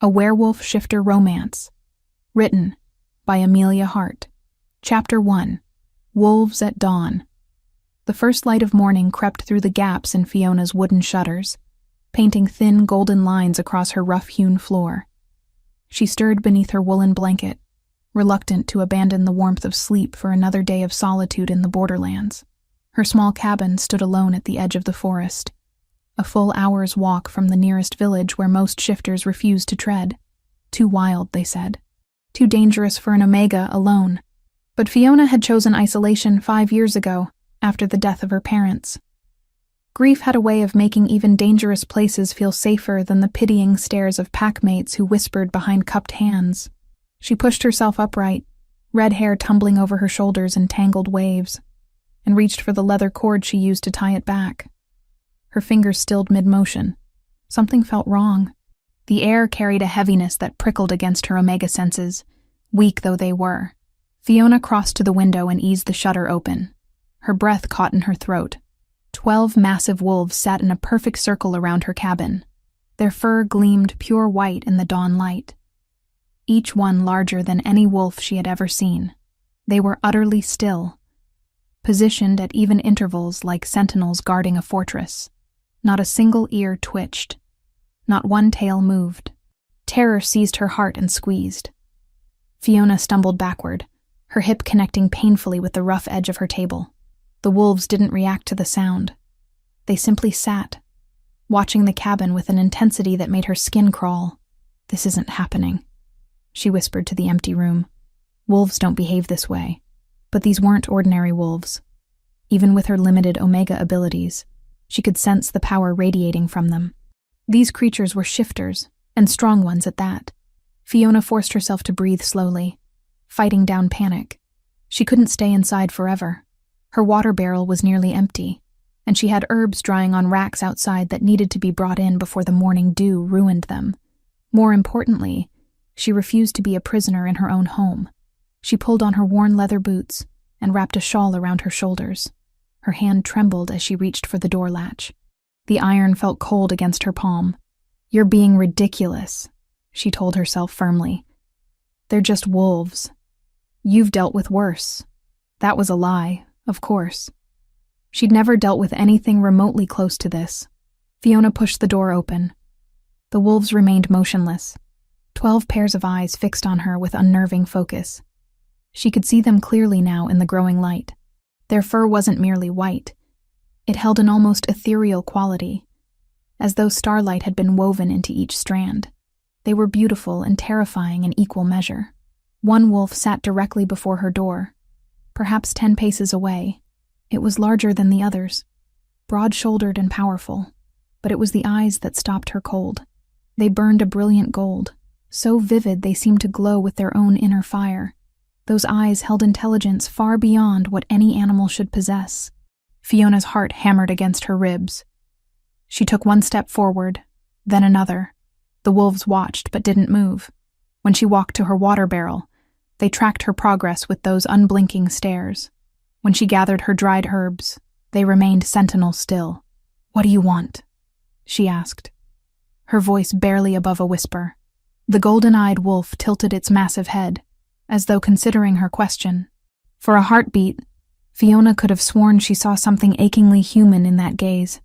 A Werewolf Shifter Romance. Written by Amelia Hart. Chapter 1. Wolves at Dawn. The first light of morning crept through the gaps in Fiona's wooden shutters, painting thin golden lines across her rough-hewn floor. She stirred beneath her woolen blanket, reluctant to abandon the warmth of sleep for another day of solitude in the borderlands. Her small cabin stood alone at the edge of the forest, a full hour's walk from the nearest village where most shifters refused to tread. Too wild, they said. Too dangerous for an Omega alone. But Fiona had chosen isolation 5 years ago, after the death of her parents. Grief had a way of making even dangerous places feel safer than the pitying stares of packmates who whispered behind cupped hands. She pushed herself upright, red hair tumbling over her shoulders in tangled waves, and reached for the leather cord she used to tie it back. Her fingers stilled mid-motion. Something felt wrong. The air carried a heaviness that prickled against her Omega senses, weak though they were. Fiona crossed to the window and eased the shutter open. Her breath caught in her throat. 12 massive wolves sat in a perfect circle around her cabin. Their fur gleamed pure white in the dawn light, each one larger than any wolf she had ever seen. They were utterly still, positioned at even intervals like sentinels guarding a fortress. Not a single ear twitched. Not one tail moved. Terror seized her heart and squeezed. Fiona stumbled backward, her hip connecting painfully with the rough edge of her table. The wolves didn't react to the sound. They simply sat, watching the cabin with an intensity that made her skin crawl. "This isn't happening," she whispered to the empty room. "Wolves don't behave this way." But these weren't ordinary wolves. Even with her limited Omega abilities, she could sense the power radiating from them. These creatures were shifters, and strong ones at that. Fiona forced herself to breathe slowly, fighting down panic. She couldn't stay inside forever. Her water barrel was nearly empty, and she had herbs drying on racks outside that needed to be brought in before the morning dew ruined them. More importantly, she refused to be a prisoner in her own home. She pulled on her worn leather boots and wrapped a shawl around her shoulders. Her hand trembled as she reached for the door latch. The iron felt cold against her palm. "You're being ridiculous," she told herself firmly. "They're just wolves. You've dealt with worse." That was a lie, of course. She'd never dealt with anything remotely close to this. Fiona pushed the door open. The wolves remained motionless, 12 pairs of eyes fixed on her with unnerving focus. She could see them clearly now in the growing light. Their fur wasn't merely white. It held an almost ethereal quality, as though starlight had been woven into each strand. They were beautiful and terrifying in equal measure. One wolf sat directly before her door, perhaps 10 paces away. It was larger than the others, broad-shouldered and powerful, but it was the eyes that stopped her cold. They burned a brilliant gold, so vivid they seemed to glow with their own inner fire. Those eyes held intelligence far beyond what any animal should possess. Fiona's heart hammered against her ribs. She took one step forward, then another. The wolves watched but didn't move. When she walked to her water barrel, they tracked her progress with those unblinking stares. When she gathered her dried herbs, they remained sentinel still. "What do you want?" she asked, her voice barely above a whisper. The golden-eyed wolf tilted its massive head, as though considering her question. For a heartbeat, Fiona could have sworn she saw something achingly human in that gaze.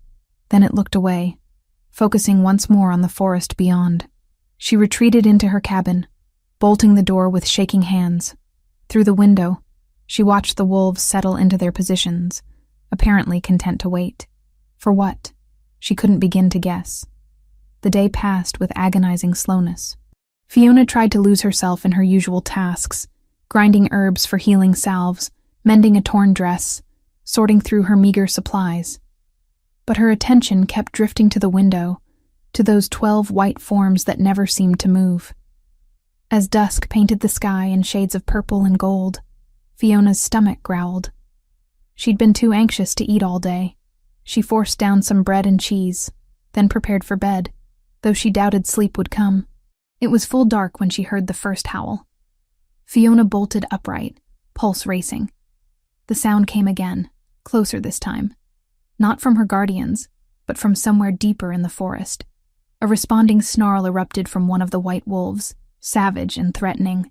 Then it looked away, focusing once more on the forest beyond. She retreated into her cabin, bolting the door with shaking hands. Through the window, she watched the wolves settle into their positions, apparently content to wait. For what? She couldn't begin to guess. The day passed with agonizing slowness. Fiona tried to lose herself in her usual tasks, grinding herbs for healing salves, mending a torn dress, sorting through her meager supplies. But her attention kept drifting to the window, to those 12 white forms that never seemed to move. As dusk painted the sky in shades of purple and gold, Fiona's stomach growled. She'd been too anxious to eat all day. She forced down some bread and cheese, then prepared for bed, though she doubted sleep would come. It was full dark when she heard the first howl. Fiona bolted upright, pulse racing. The sound came again, closer this time. Not from her guardians, but from somewhere deeper in the forest. A responding snarl erupted from one of the white wolves, savage and threatening.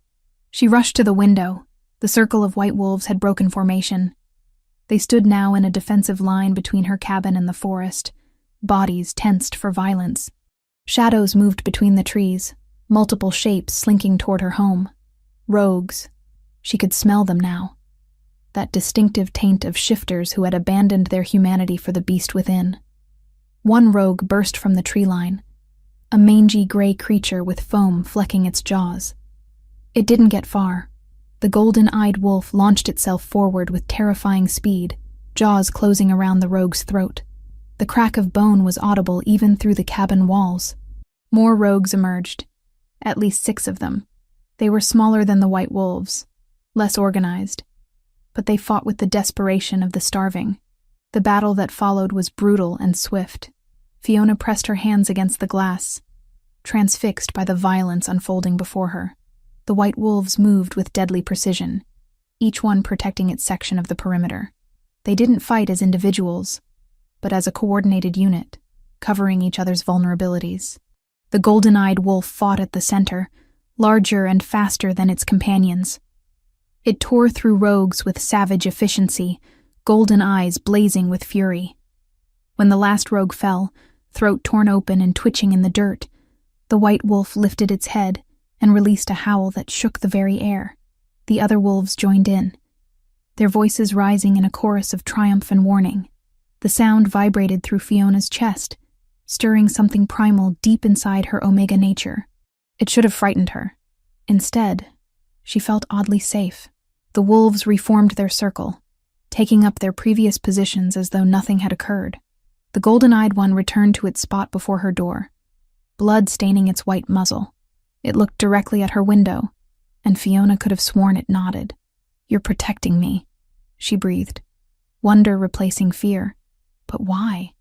She rushed to the window. The circle of white wolves had broken formation. They stood now in a defensive line between her cabin and the forest, bodies tensed for violence. Shadows moved between the trees, multiple shapes slinking toward her home. Rogues. She could smell them now. That distinctive taint of shifters who had abandoned their humanity for the beast within. One rogue burst from the tree line, a mangy gray creature with foam flecking its jaws. It didn't get far. The golden-eyed wolf launched itself forward with terrifying speed, jaws closing around the rogue's throat. The crack of bone was audible even through the cabin walls. More rogues emerged, at least 6 of them. They were smaller than the white wolves, less organized, but they fought with the desperation of the starving. The battle that followed was brutal and swift. Fiona pressed her hands against the glass, transfixed by the violence unfolding before her. The white wolves moved with deadly precision, each one protecting its section of the perimeter. They didn't fight as individuals, but as a coordinated unit, covering each other's vulnerabilities. The golden-eyed wolf fought at the center, larger and faster than its companions. It tore through rogues with savage efficiency, golden eyes blazing with fury. When the last rogue fell, throat torn open and twitching in the dirt, the white wolf lifted its head and released a howl that shook the very air. The other wolves joined in, their voices rising in a chorus of triumph and warning. The sound vibrated through Fiona's chest, stirring something primal deep inside her Omega nature. It should have frightened her. Instead, she felt oddly safe. The wolves reformed their circle, taking up their previous positions as though nothing had occurred. The golden-eyed one returned to its spot before her door, blood staining its white muzzle. It looked directly at her window, and Fiona could have sworn it nodded. "You're protecting me," she breathed, wonder replacing fear. But why?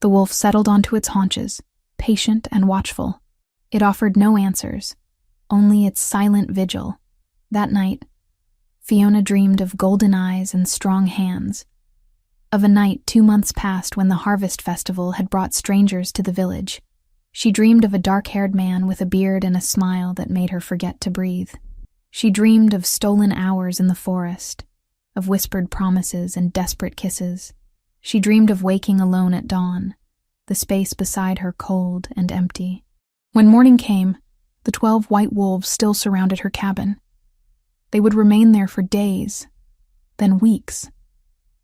The wolf settled onto its haunches, patient and watchful. It offered no answers, only its silent vigil. That night, Fiona dreamed of golden eyes and strong hands, of a night 2 months past when the harvest festival had brought strangers to the village. She dreamed of a dark-haired man with a beard and a smile that made her forget to breathe. She dreamed of stolen hours in the forest, of whispered promises and desperate kisses. She dreamed of waking alone at dawn, the space beside her cold and empty. When morning came, the 12 white wolves still surrounded her cabin. They would remain there for days, then weeks,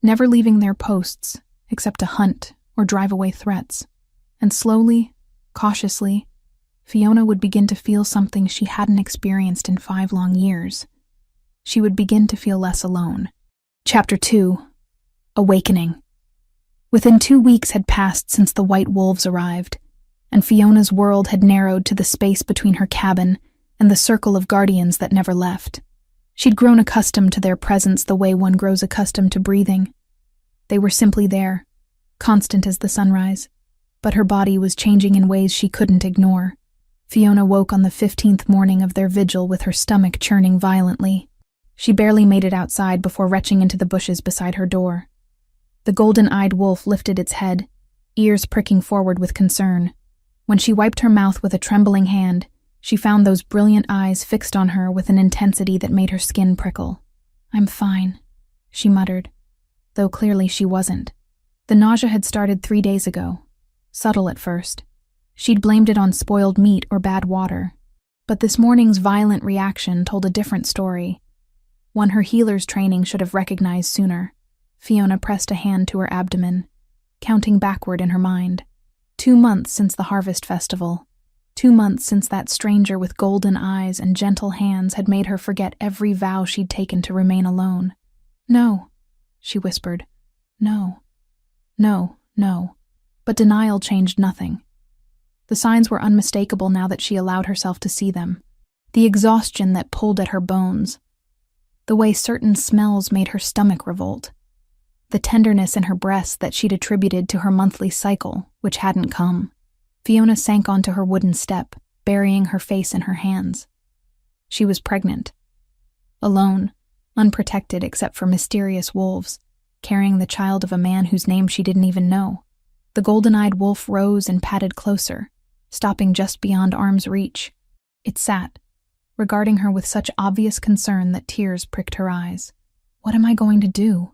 never leaving their posts except to hunt or drive away threats. And slowly, cautiously, Fiona would begin to feel something she hadn't experienced in 5 long years. She would begin to feel less alone. Chapter 2. Awakening. Within 2 weeks had passed since the white wolves arrived, and Fiona's world had narrowed to the space between her cabin and the circle of guardians that never left. She'd grown accustomed to their presence the way one grows accustomed to breathing. They were simply there, constant as the sunrise, but her body was changing in ways she couldn't ignore. Fiona woke on the 15th morning of their vigil with her stomach churning violently. She barely made it outside before retching into the bushes beside her door. The golden-eyed wolf lifted its head, ears pricking forward with concern. When she wiped her mouth with a trembling hand, she found those brilliant eyes fixed on her with an intensity that made her skin prickle. "I'm fine," she muttered, though clearly she wasn't. The nausea had started 3 days ago, subtle at first. She'd blamed it on spoiled meat or bad water. But this morning's violent reaction told a different story, one her healer's training should have recognized sooner. Fiona pressed a hand to her abdomen, counting backward in her mind. 2 months since the harvest festival. 2 months since that stranger with golden eyes and gentle hands had made her forget every vow she'd taken to remain alone. "No," she whispered. "No. No, no." But denial changed nothing. The signs were unmistakable now that she allowed herself to see them. The exhaustion that pulled at her bones. The way certain smells made her stomach revolt. The tenderness in her breasts that she'd attributed to her monthly cycle, which hadn't come. Fiona sank onto her wooden step, burying her face in her hands. She was pregnant. Alone, unprotected except for mysterious wolves, carrying the child of a man whose name she didn't even know. The golden-eyed wolf rose and padded closer, stopping just beyond arm's reach. It sat, regarding her with such obvious concern that tears pricked her eyes. "What am I going to do?"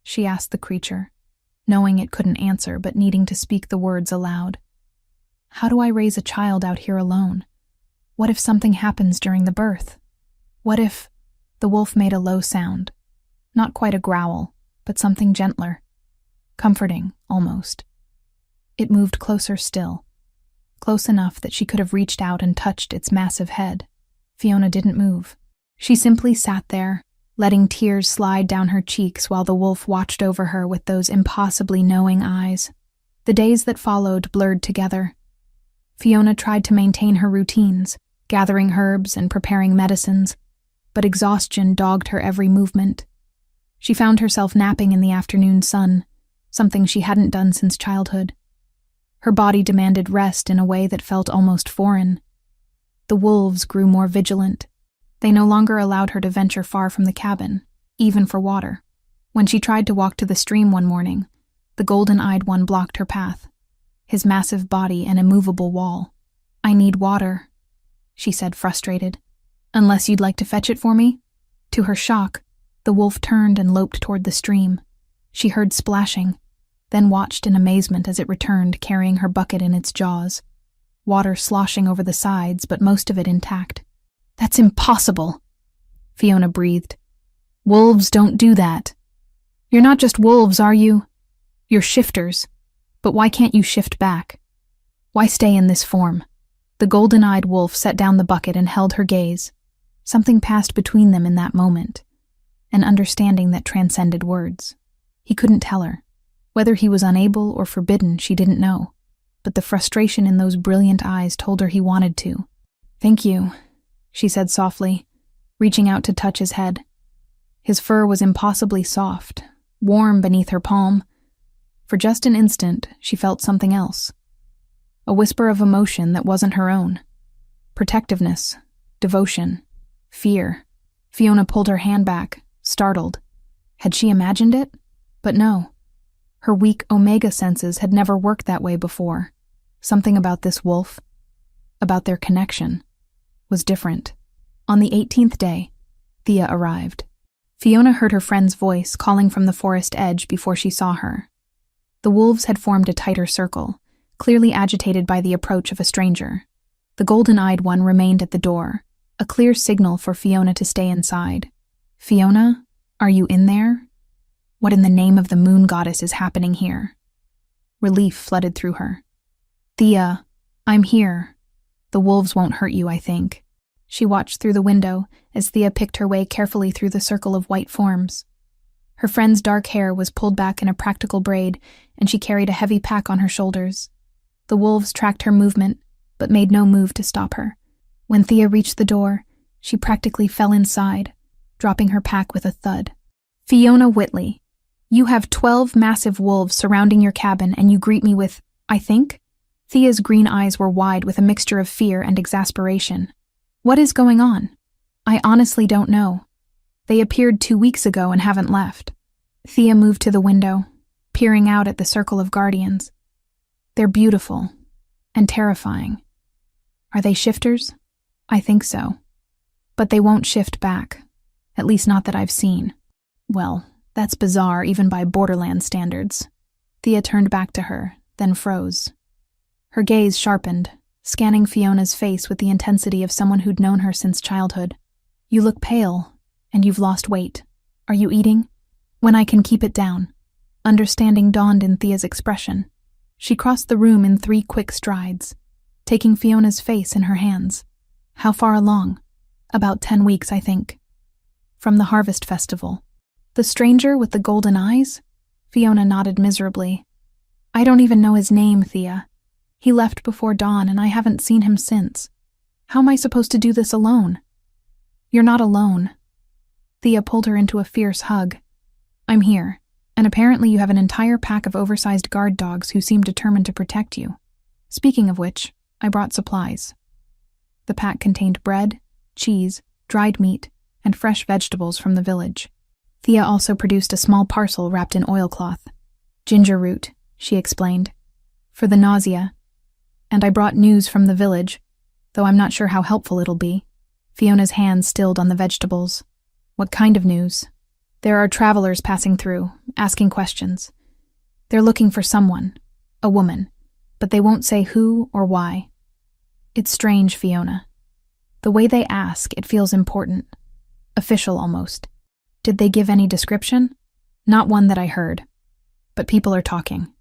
she asked the creature, knowing it couldn't answer but needing to speak the words aloud. "How do I raise a child out here alone? What if something happens during the birth? What if—" The wolf made a low sound. Not quite a growl, but something gentler. Comforting, almost. It moved closer still. Close enough that she could have reached out and touched its massive head. Fiona didn't move. She simply sat there, letting tears slide down her cheeks while the wolf watched over her with those impossibly knowing eyes. The days that followed blurred together. Fiona tried to maintain her routines, gathering herbs and preparing medicines, but exhaustion dogged her every movement. She found herself napping in the afternoon sun, something she hadn't done since childhood. Her body demanded rest in a way that felt almost foreign. The wolves grew more vigilant. They no longer allowed her to venture far from the cabin, even for water. When she tried to walk to the stream one morning, the golden-eyed one blocked her path, his massive body an immovable wall. "I need water," she said, frustrated. "Unless you'd like to fetch it for me?" To her shock, the wolf turned and loped toward the stream. She heard splashing, then watched in amazement as it returned, carrying her bucket in its jaws. Water sloshing over the sides, but most of it intact. "That's impossible," Fiona breathed. "Wolves don't do that. You're not just wolves, are you? You're shifters. But why can't you shift back? Why stay in this form?" The golden-eyed wolf set down the bucket and held her gaze. Something passed between them in that moment, an understanding that transcended words. He couldn't tell her. Whether he was unable or forbidden, she didn't know, but the frustration in those brilliant eyes told her he wanted to. "Thank you," she said softly, reaching out to touch his head. His fur was impossibly soft, warm beneath her palm. For just an instant, she felt something else. A whisper of emotion that wasn't her own. Protectiveness, devotion, fear. Fiona pulled her hand back, startled. Had she imagined it? But no. Her weak omega senses had never worked that way before. Something about this wolf, about their connection, was different. On the 18th day, Thea arrived. Fiona heard her friend's voice calling from the forest edge before she saw her. The wolves had formed a tighter circle, clearly agitated by the approach of a stranger. The golden-eyed one remained at the door, a clear signal for Fiona to stay inside. "Fiona, are you in there? What in the name of the moon goddess is happening here?" Relief flooded through her. "Thea, I'm here. The wolves won't hurt you, I think." She watched through the window as Thea picked her way carefully through the circle of white forms. Her friend's dark hair was pulled back in a practical braid, and she carried a heavy pack on her shoulders. The wolves tracked her movement, but made no move to stop her. When Thea reached the door, she practically fell inside, dropping her pack with a thud. "Fiona Whitley, you have 12 massive wolves surrounding your cabin, and you greet me with, 'I think?'" Thea's green eyes were wide with a mixture of fear and exasperation. "What is going on? I honestly don't know. They appeared 2 weeks ago and haven't left." Thea moved to the window, peering out at the circle of guardians. "They're beautiful and terrifying. Are they shifters? I think so. But they won't shift back, at least not that I've seen." "Well, that's bizarre even by Borderland standards." Thea turned back to her, then froze. Her gaze sharpened, scanning Fiona's face with the intensity of someone who'd known her since childhood. "You look pale, and you've lost weight. Are you eating?" "When I can keep it down." Understanding dawned in Thea's expression. She crossed the room in 3 quick strides, taking Fiona's face in her hands. "How far along?" "About 10 weeks, I think." "From the Harvest Festival." "The stranger with the golden eyes?" Fiona nodded miserably. "I don't even know his name, Thea. He left before dawn, and I haven't seen him since. How am I supposed to do this alone?" "You're not alone." Thea pulled her into a fierce hug. "I'm here, and apparently you have an entire pack of oversized guard dogs who seem determined to protect you. Speaking of which, I brought supplies." The pack contained bread, cheese, dried meat, and fresh vegetables from the village. Thea also produced a small parcel wrapped in oilcloth. "Ginger root," she explained. "For the nausea." And I brought news from the village, though I'm not sure how helpful it'll be. Fiona's hand stilled on the vegetables. What kind of news? There are travelers passing through, asking questions. They're looking for someone, a woman, but they won't say who or why. It's strange, Fiona. The way they ask, it feels important. Official almost. Did they give any description? Not one that I heard. But people are talking.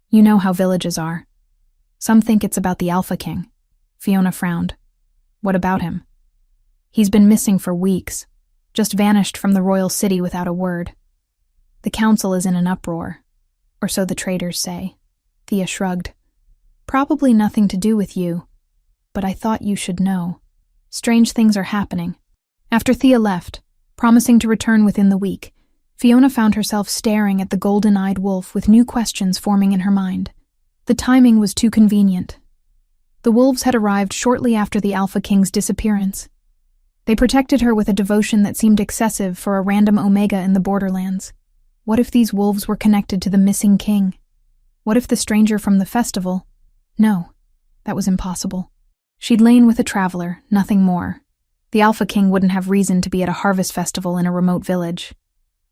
You know how villages are. Some think it's about the Alpha King. Fiona frowned. What about him? He's been missing for weeks, just vanished from the royal city without a word. The council is in an uproar, or so the traders say. Thea shrugged. Probably nothing to do with you, but I thought you should know. Strange things are happening. After Thea left, promising to return within the week, Fiona found herself staring at the golden-eyed wolf with new questions forming in her mind. The timing was too convenient. The wolves had arrived shortly after the Alpha King's disappearance. They protected her with a devotion that seemed excessive for a random Omega in the borderlands. What if these wolves were connected to the missing king? What if the stranger from the festival? No, that was impossible. She'd lain with a traveler, nothing more. The Alpha King wouldn't have reason to be at a harvest festival in a remote village.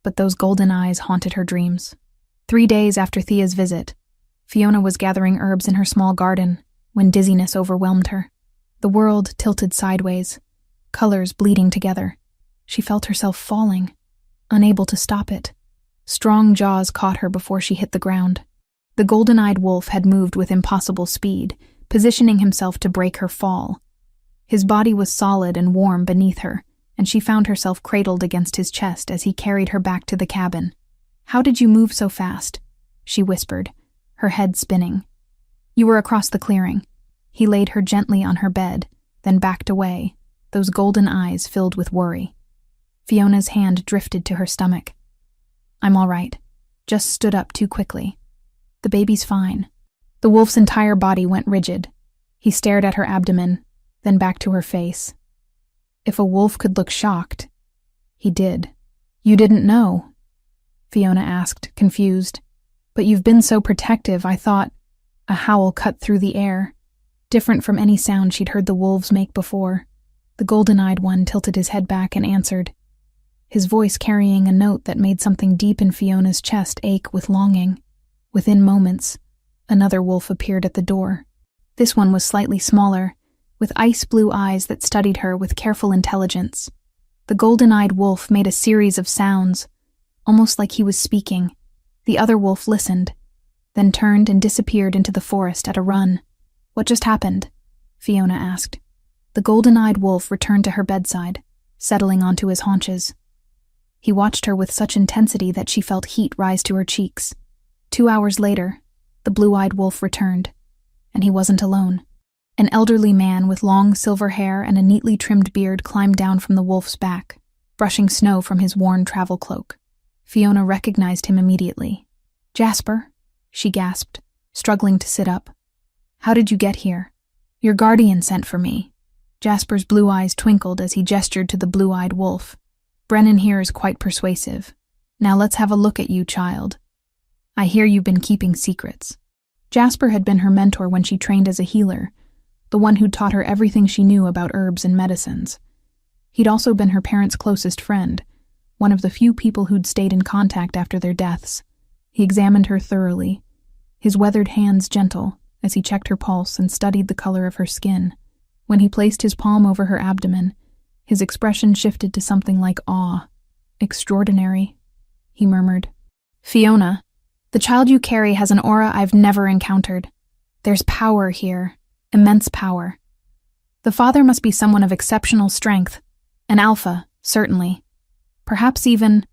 But those golden eyes haunted her dreams. 3 days after Thea's visit, Fiona was gathering herbs in her small garden when dizziness overwhelmed her. The world tilted sideways, colors bleeding together. She felt herself falling, unable to stop it. Strong jaws caught her before she hit the ground. The golden-eyed wolf had moved with impossible speed, positioning himself to break her fall. His body was solid and warm beneath her, and she found herself cradled against his chest as he carried her back to the cabin. "How did you move so fast?" she whispered, her head spinning. "You were across the clearing." He laid her gently on her bed, then backed away, those golden eyes filled with worry. Fiona's hand drifted to her stomach. "I'm all right. Just stood up too quickly. The baby's fine." The wolf's entire body went rigid. He stared at her abdomen, then back to her face. If a wolf could look shocked, he did. "You didn't know?" Fiona asked, confused. "But you've been so protective, I thought—" A howl cut through the air, different from any sound she'd heard the wolves make before. The golden-eyed one tilted his head back and answered, his voice carrying a note that made something deep in Fiona's chest ache with longing. Within moments, another wolf appeared at the door. This one was slightly smaller, with ice-blue eyes that studied her with careful intelligence. The golden-eyed wolf made a series of sounds, almost like he was speaking. The other wolf listened, then turned and disappeared into the forest at a run. "What just happened?" Fiona asked. The golden-eyed wolf returned to her bedside, settling onto his haunches. He watched her with such intensity that she felt heat rise to her cheeks. 2 hours later, the blue-eyed wolf returned, and he wasn't alone. An elderly man with long silver hair and a neatly trimmed beard climbed down from the wolf's back, brushing snow from his worn travel cloak. Fiona recognized him immediately. "Jasper," she gasped, struggling to sit up. "How did you get here?" "Your guardian sent for me." Jasper's blue eyes twinkled as he gestured to the blue-eyed wolf. "Brennan here is quite persuasive. Now let's have a look at you, child. I hear you've been keeping secrets." Jasper had been her mentor when she trained as a healer, the one who'd taught her everything she knew about herbs and medicines. He'd also been her parents' closest friend, one of the few people who'd stayed in contact after their deaths. He examined her thoroughly, his weathered hands gentle as he checked her pulse and studied the color of her skin. When he placed his palm over her abdomen, his expression shifted to something like awe. "Extraordinary," he murmured. "Fiona, the child you carry has an aura I've never encountered. There's power here. Immense power. The father must be someone of exceptional strength. An alpha, certainly. Perhaps even—"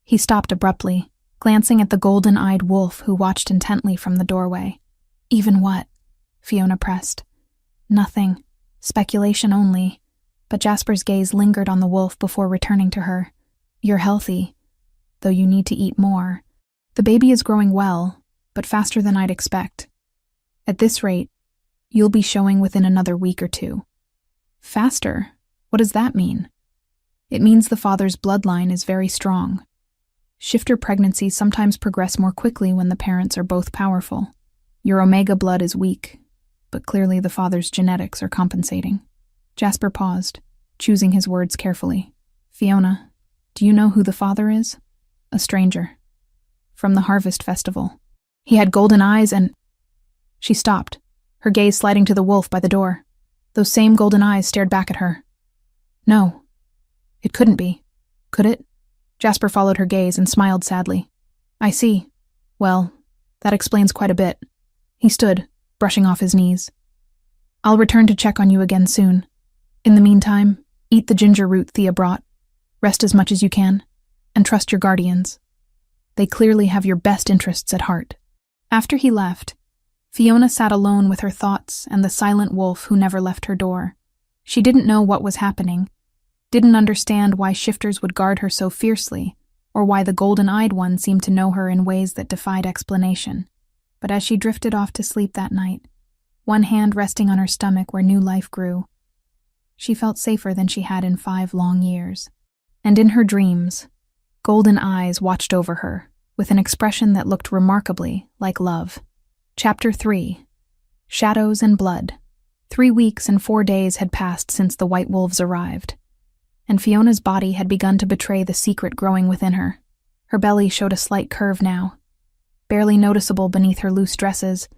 He stopped abruptly, glancing at the golden-eyed wolf who watched intently from the doorway. "Even what?" Fiona pressed. "Nothing. Speculation only." But Jasper's gaze lingered on the wolf before returning to her. "You're healthy, though you need to eat more. The baby is growing well, but faster than I'd expect. At this rate, you'll be showing within another week or 2. "Faster? What does that mean?" "It means the father's bloodline is very strong. Shifter pregnancies sometimes progress more quickly when the parents are both powerful. Your Omega blood is weak, but clearly the father's genetics are compensating. Jasper paused, choosing his words carefully. Fiona, do you know who the father is? A stranger. From the Harvest Festival. He had golden eyes and... She stopped, her gaze sliding to the wolf by the door. Those same golden eyes stared back at her. No. It couldn't be. Could it? Jasper followed her gaze and smiled sadly. I see. Well, that explains quite a bit. He stood, brushing off his knees. I'll return to check on you again soon. In the meantime, eat the ginger root Thea brought. Rest as much as you can, and trust your guardians. They clearly have your best interests at heart. After he left, Fiona sat alone with her thoughts and the silent wolf who never left her door. She didn't know what was happening, didn't understand why shifters would guard her so fiercely, or why the golden-eyed one seemed to know her in ways that defied explanation. But as she drifted off to sleep that night, one hand resting on her stomach where new life grew, she felt safer than she had in 5 long years. And in her dreams, golden eyes watched over her, with an expression that looked remarkably like love. Chapter 3. Shadows and Blood. 3 weeks and 4 days had passed since the white wolves arrived, and Fiona's body had begun to betray the secret growing within her. Her belly showed a slight curve now, barely noticeable beneath her loose dresses,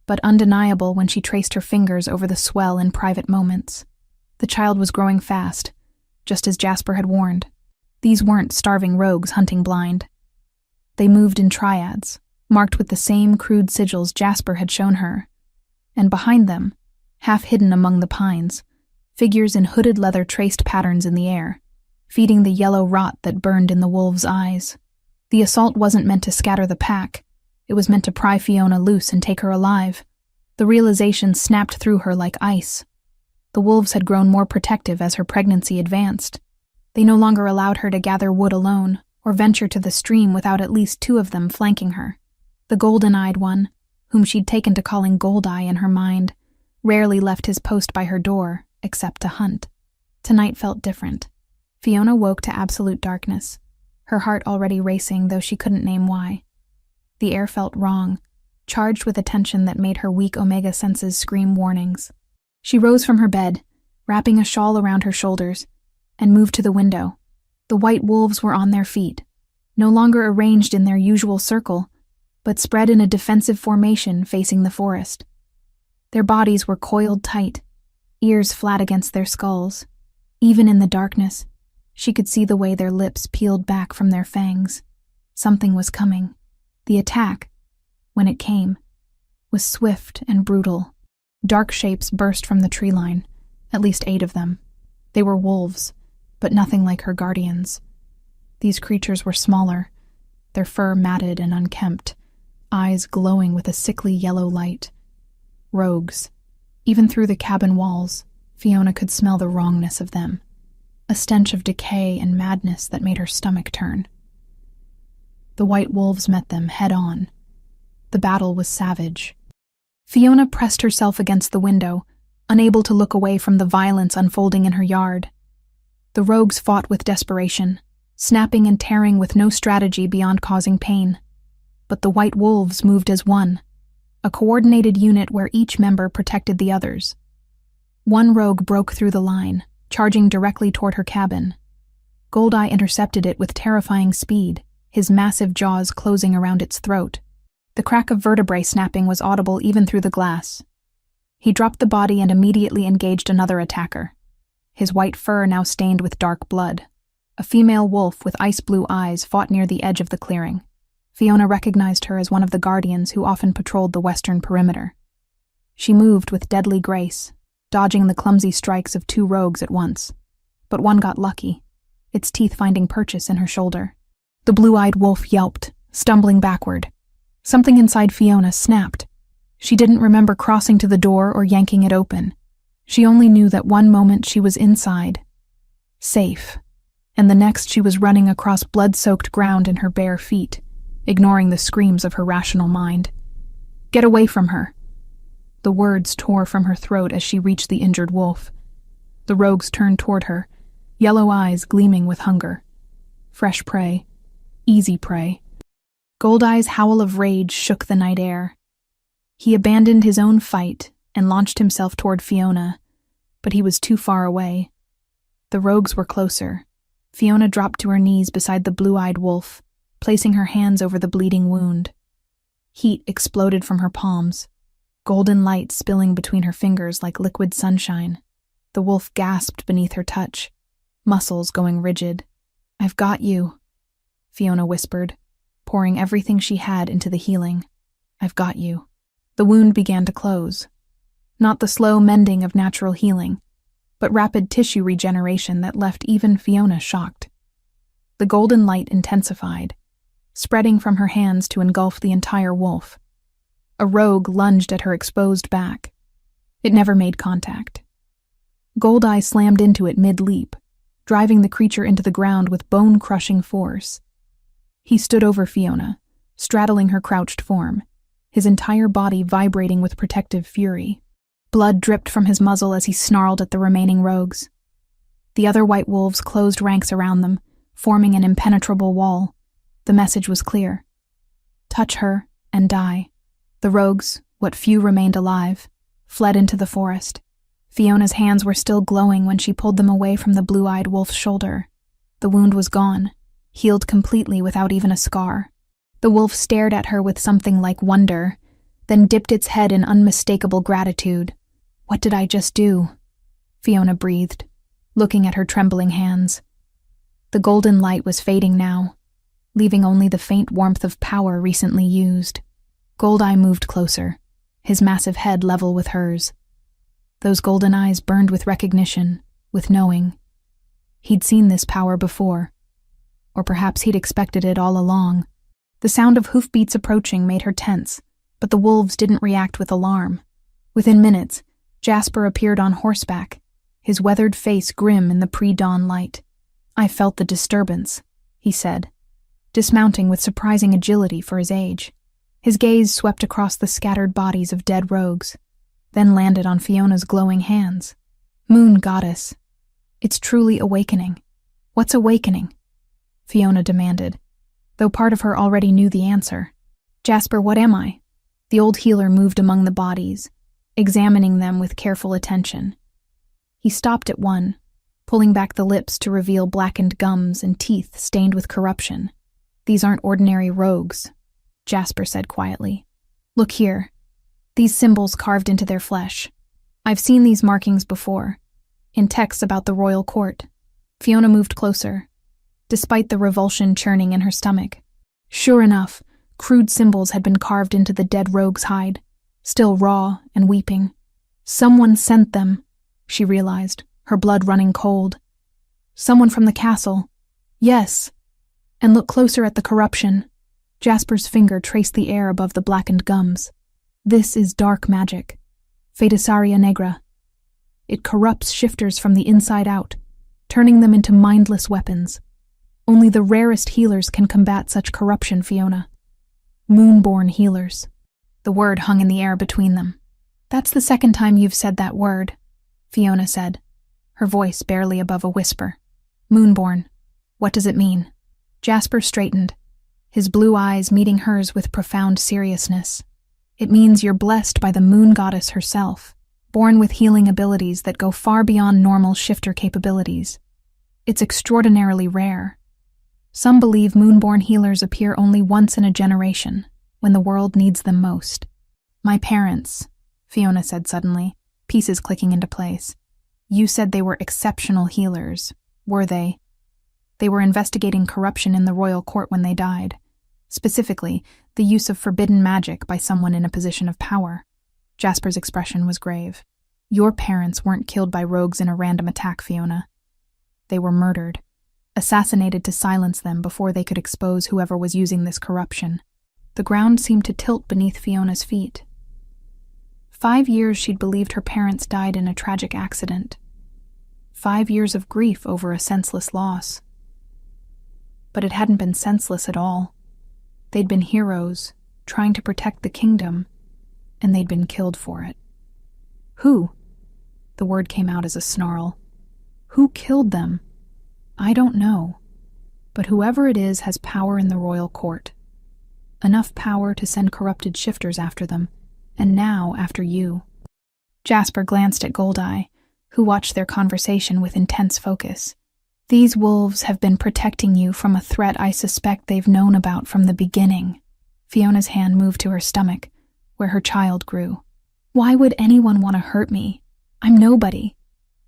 but undeniable when she traced her fingers over the swell in private moments. The child was growing fast, just as Jasper had warned. These weren't starving rogues hunting blind. They moved in triads, marked with the same crude sigils Jasper had shown her, and behind them, half hidden among the pines, figures in hooded leather traced patterns in the air, feeding the yellow rot that burned in the wolves' eyes. The assault wasn't meant to scatter the pack. It was meant to pry Fiona loose and take her alive. The realization snapped through her like ice. The wolves had grown more protective as her pregnancy advanced. They no longer allowed her to gather wood alone, or venture to the stream without at least 2 of them flanking her. The golden-eyed one, whom she'd taken to calling Goldeye in her mind, rarely left his post by her door, except to hunt. Tonight felt different. Fiona woke to absolute darkness, her heart already racing, though she couldn't name why. The air felt wrong, charged with a tension that made her weak omega senses scream warnings. She rose from her bed, wrapping a shawl around her shoulders, and moved to the window. The white wolves were on their feet, no longer arranged in their usual circle, but spread in a defensive formation facing the forest. Their bodies were coiled tight, ears flat against their skulls. Even in the darkness, she could see the way their lips peeled back from their fangs. Something was coming. The attack, when it came, was swift and brutal. Dark shapes burst from the tree line, at least 8 of them. They were wolves, but nothing like her guardians. These creatures were smaller, their fur matted and unkempt, eyes glowing with a sickly yellow light. Rogues. Even through the cabin walls, Fiona could smell the wrongness of them, a stench of decay and madness that made her stomach turn. The white wolves met them head-on. The battle was savage. Fiona pressed herself against the window, unable to look away from the violence unfolding in her yard. The rogues fought with desperation, snapping and tearing with no strategy beyond causing pain. But the white wolves moved as one, a coordinated unit where each member protected the others. One rogue broke through the line, charging directly toward her cabin. Goldeye intercepted it with terrifying speed, his massive jaws closing around its throat. The crack of vertebrae snapping was audible even through the glass. He dropped the body and immediately engaged another attacker, his white fur now stained with dark blood. A female wolf with ice-blue eyes fought near the edge of the clearing. Fiona recognized her as one of the guardians who often patrolled the western perimeter. She moved with deadly grace, dodging the clumsy strikes of 2 rogues at once. But one got lucky, its teeth finding purchase in her shoulder. The blue-eyed wolf yelped, stumbling backward. Something inside Fiona snapped. She didn't remember crossing to the door or yanking it open. She only knew that one moment she was inside, safe, and the next she was running across blood-soaked ground in her bare feet, ignoring the screams of her rational mind. Get away from her. The words tore from her throat as she reached the injured wolf. The rogues turned toward her, yellow eyes gleaming with hunger. Fresh prey. Easy prey. Goldeye's howl of rage shook the night air. He abandoned his own fight and launched himself toward Fiona, but he was too far away. The rogues were closer. Fiona dropped to her knees beside the blue-eyed wolf, placing her hands over the bleeding wound. Heat exploded from her palms, golden light spilling between her fingers like liquid sunshine. The wolf gasped beneath her touch, muscles going rigid. "I've got you," Fiona whispered, pouring everything she had into the healing. "I've got you." The wound began to close. Not the slow mending of natural healing, but rapid tissue regeneration that left even Fiona shocked. The golden light intensified, spreading from her hands to engulf the entire wolf. A rogue lunged at her exposed back. It never made contact. Goldeye slammed into it mid-leap, driving the creature into the ground with bone-crushing force. He stood over Fiona, straddling her crouched form, his entire body vibrating with protective fury. Blood dripped from his muzzle as he snarled at the remaining rogues. The other white wolves closed ranks around them, forming an impenetrable wall. The message was clear. Touch her and die. The rogues, what few remained alive, fled into the forest. Fiona's hands were still glowing when she pulled them away from the blue-eyed wolf's shoulder. The wound was gone, healed completely without even a scar. The wolf stared at her with something like wonder, then dipped its head in unmistakable gratitude. "What did I just do?" Fiona breathed, looking at her trembling hands. The golden light was fading now, leaving only the faint warmth of power recently used. Goldeye moved closer, his massive head level with hers. Those golden eyes burned with recognition, with knowing. He'd seen this power before. Or perhaps he'd expected it all along. The sound of hoofbeats approaching made her tense, but the wolves didn't react with alarm. Within minutes, Jasper appeared on horseback, his weathered face grim in the pre-dawn light. "I felt the disturbance," he said, dismounting with surprising agility for his age. His gaze swept across the scattered bodies of dead rogues, then landed on Fiona's glowing hands. "Moon goddess, it's truly awakening." "What's awakening?" Fiona demanded, though part of her already knew the answer. "Jasper, what am I?" The old healer moved among the bodies, examining them with careful attention. He stopped at one, pulling back the lips to reveal blackened gums and teeth stained with corruption. "These aren't ordinary rogues," Jasper said quietly. "Look here. These symbols carved into their flesh. I've seen these markings before, in texts about the royal court." Fiona moved closer, despite the revulsion churning in her stomach. Sure enough, crude symbols had been carved into the dead rogue's hide, still raw and weeping. Someone sent them, she realized, her blood running cold. Someone from the castle. Yes. And look closer at the corruption. Jasper's finger traced the air above the blackened gums. This is dark magic. Feitiçaria negra. It corrupts shifters from the inside out, turning them into mindless weapons. Only the rarest healers can combat such corruption, Fiona. Moonborn healers. The word hung in the air between them. "That's the second time you've said that word," Fiona said, her voice barely above a whisper. "Moonborn. What does it mean?" Jasper straightened, his blue eyes meeting hers with profound seriousness. "It means you're blessed by the moon goddess herself, born with healing abilities that go far beyond normal shifter capabilities. It's extraordinarily rare. Some believe moonborn healers appear only once in a generation, when the world needs them most." "My parents," Fiona said suddenly, pieces clicking into place. "You said they were exceptional healers. Were they?" "They were investigating corruption in the royal court when they died. Specifically, the use of forbidden magic by someone in a position of power." Jasper's expression was grave. "Your parents weren't killed by rogues in a random attack, Fiona. They were murdered, assassinated to silence them before they could expose whoever was using this corruption." The ground seemed to tilt beneath Fiona's feet. 5 years she'd believed her parents died in a tragic accident. 5 years of grief over a senseless loss. But it hadn't been senseless at all. They'd been heroes, trying to protect the kingdom, and they'd been killed for it. "Who?" The word came out as a snarl. "Who killed them?" "I don't know. But whoever it is has power in the royal court. Enough power to send corrupted shifters after them, and now after you." Jasper glanced at Goldeye, who watched their conversation with intense focus. These wolves have been protecting you from a threat I suspect they've known about from the beginning. Fiona's hand moved to her stomach, where her child grew. Why would anyone want to hurt me? I'm nobody.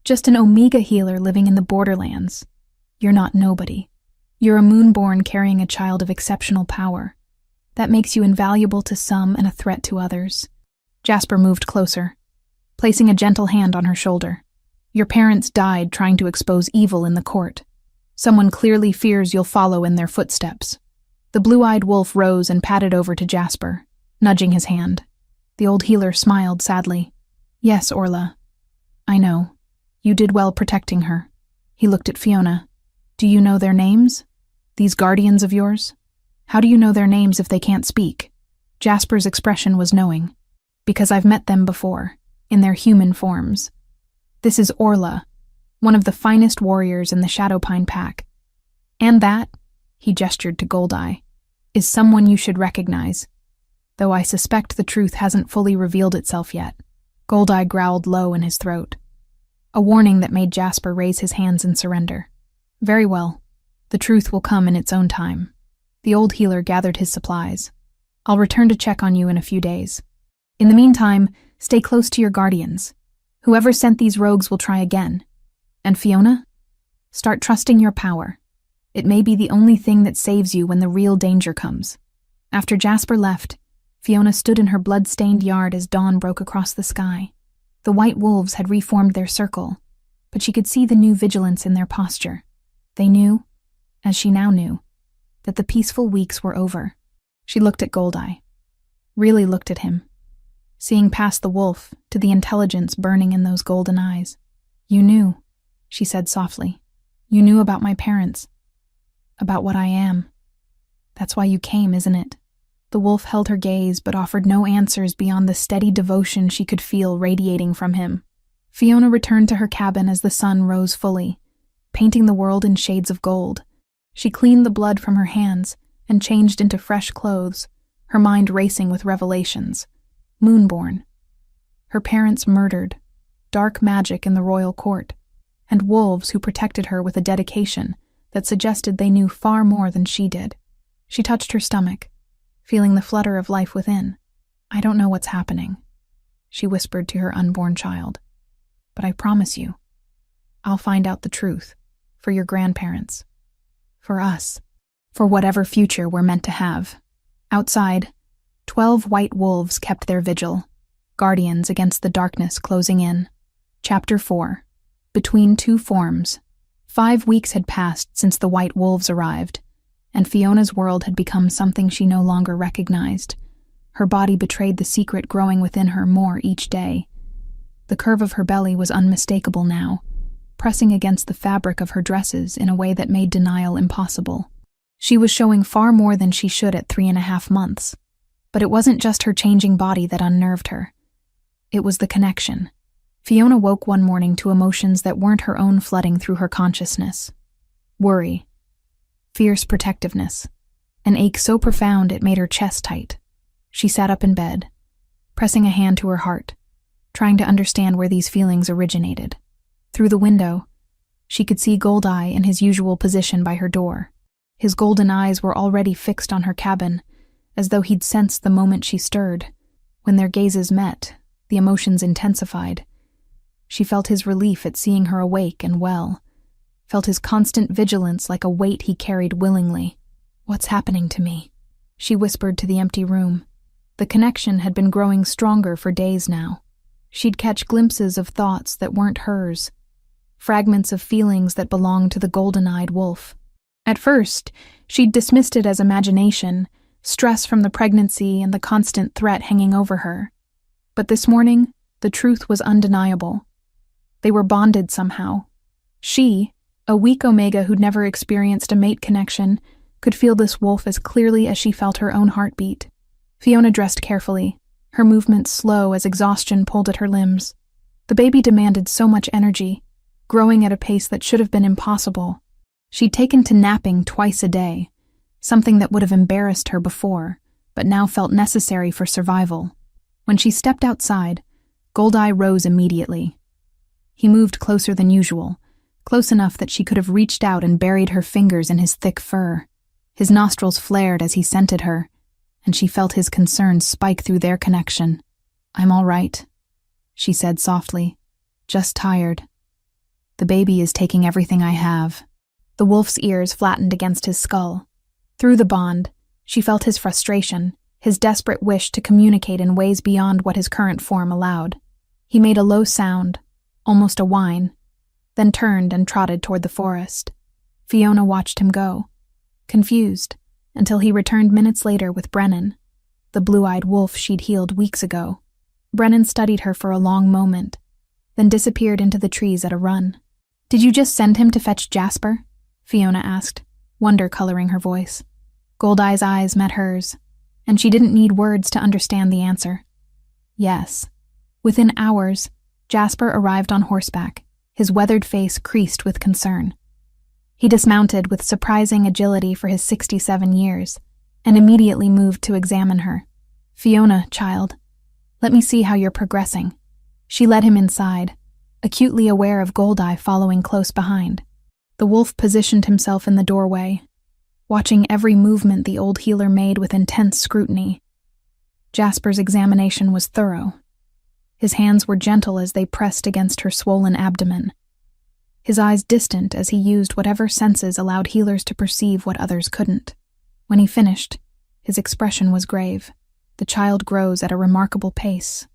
Just an Omega healer living in the borderlands. You're not nobody. You're a moonborn carrying a child of exceptional power. That makes you invaluable to some and a threat to others. Jasper moved closer, placing a gentle hand on her shoulder. Your parents died trying to expose evil in the court. Someone clearly fears you'll follow in their footsteps. The blue-eyed wolf rose and padded over to Jasper, nudging his hand. The old healer smiled sadly. Yes, Orla. I know. You did well protecting her. He looked at Fiona. Do you know their names? These guardians of yours? How do you know their names if they can't speak? Jasper's expression was knowing. Because I've met them before, in their human forms. This is Orla, one of the finest warriors in the Shadowpine pack. And that, he gestured to Goldeye, is someone you should recognize, though I suspect the truth hasn't fully revealed itself yet. Goldeye growled low in his throat, a warning that made Jasper raise his hands in surrender. Very well, the truth will come in its own time. The old healer gathered his supplies. I'll return to check on you in a few days. In the meantime, stay close to your guardians. Whoever sent these rogues will try again. And Fiona? Start trusting your power. It may be the only thing that saves you when the real danger comes. After Jasper left, Fiona stood in her blood-stained yard as dawn broke across the sky. The white wolves had reformed their circle, but she could see the new vigilance in their posture. They knew, as she now knew, that the peaceful weeks were over. She looked at Goldeye. Really looked at him, seeing past the wolf to the intelligence burning in those golden eyes. You knew, she said softly. You knew about my parents, about what I am. That's why you came, isn't it? The wolf held her gaze but offered no answers beyond the steady devotion she could feel radiating from him. Fiona returned to her cabin as the sun rose fully, painting the world in shades of gold. She cleaned the blood from her hands and changed into fresh clothes, her mind racing with revelations. Moonborn. Her parents murdered, dark magic in the royal court, and wolves who protected her with a dedication that suggested they knew far more than she did. She touched her stomach, feeling the flutter of life within. I don't know what's happening, she whispered to her unborn child. But I promise you, I'll find out the truth, for your grandparents, for us, for whatever future we're meant to have. Outside, 12 white wolves kept their vigil, guardians against the darkness closing in. Chapter 4. Between two forms. 5 weeks had passed since the white wolves arrived, and Fiona's world had become something she no longer recognized. Her body betrayed the secret growing within her more each day. The curve of her belly was unmistakable now, pressing against the fabric of her dresses in a way that made denial impossible. She was showing far more than she should at 3.5 months. But it wasn't just her changing body that unnerved her. It was the connection. Fiona woke one morning to emotions that weren't her own flooding through her consciousness. Worry. Fierce protectiveness. An ache so profound it made her chest tight. She sat up in bed, pressing a hand to her heart, trying to understand where these feelings originated. Through the window, she could see Goldeye in his usual position by her door. His golden eyes were already fixed on her cabin, as though he'd sensed the moment she stirred. When their gazes met, the emotions intensified. She felt his relief at seeing her awake and well, felt his constant vigilance like a weight he carried willingly. What's happening to me? She whispered to the empty room. The connection had been growing stronger for days now. She'd catch glimpses of thoughts that weren't hers, fragments of feelings that belonged to the golden-eyed wolf. At first, she'd dismissed it as imagination, stress from the pregnancy and the constant threat hanging over her. But this morning, the truth was undeniable. They were bonded somehow. She, a weak Omega who'd never experienced a mate connection, could feel this wolf as clearly as she felt her own heartbeat. Fiona dressed carefully, her movements slow as exhaustion pulled at her limbs. The baby demanded so much energy, growing at a pace that should have been impossible. She'd taken to napping twice a day, something that would have embarrassed her before, but now felt necessary for survival. When she stepped outside, Goldeye rose immediately. He moved closer than usual, close enough that she could have reached out and buried her fingers in his thick fur. His nostrils flared as he scented her, and she felt his concern spike through their connection. "I'm all right," she said softly. "Just tired. The baby is taking everything I have." The wolf's ears flattened against his skull. Through the bond, she felt his frustration, his desperate wish to communicate in ways beyond what his current form allowed. He made a low sound, almost a whine, then turned and trotted toward the forest. Fiona watched him go, confused, until he returned minutes later with Brennan, the blue-eyed wolf she'd healed weeks ago. Brennan studied her for a long moment, then disappeared into the trees at a run. "Did you just send him to fetch Jasper?" Fiona asked, wonder coloring her voice. Goldeye's eyes met hers, and she didn't need words to understand the answer. Yes. Within hours, Jasper arrived on horseback, his weathered face creased with concern. He dismounted with surprising agility for his 67 years, and immediately moved to examine her. "Fiona, child, let me see how you're progressing." She led him inside, acutely aware of Goldeye following close behind. The wolf positioned himself in the doorway, watching every movement the old healer made with intense scrutiny. Jasper's examination was thorough. His hands were gentle as they pressed against her swollen abdomen, his eyes distant as he used whatever senses allowed healers to perceive what others couldn't. When he finished, his expression was grave. "The child grows at a remarkable pace,"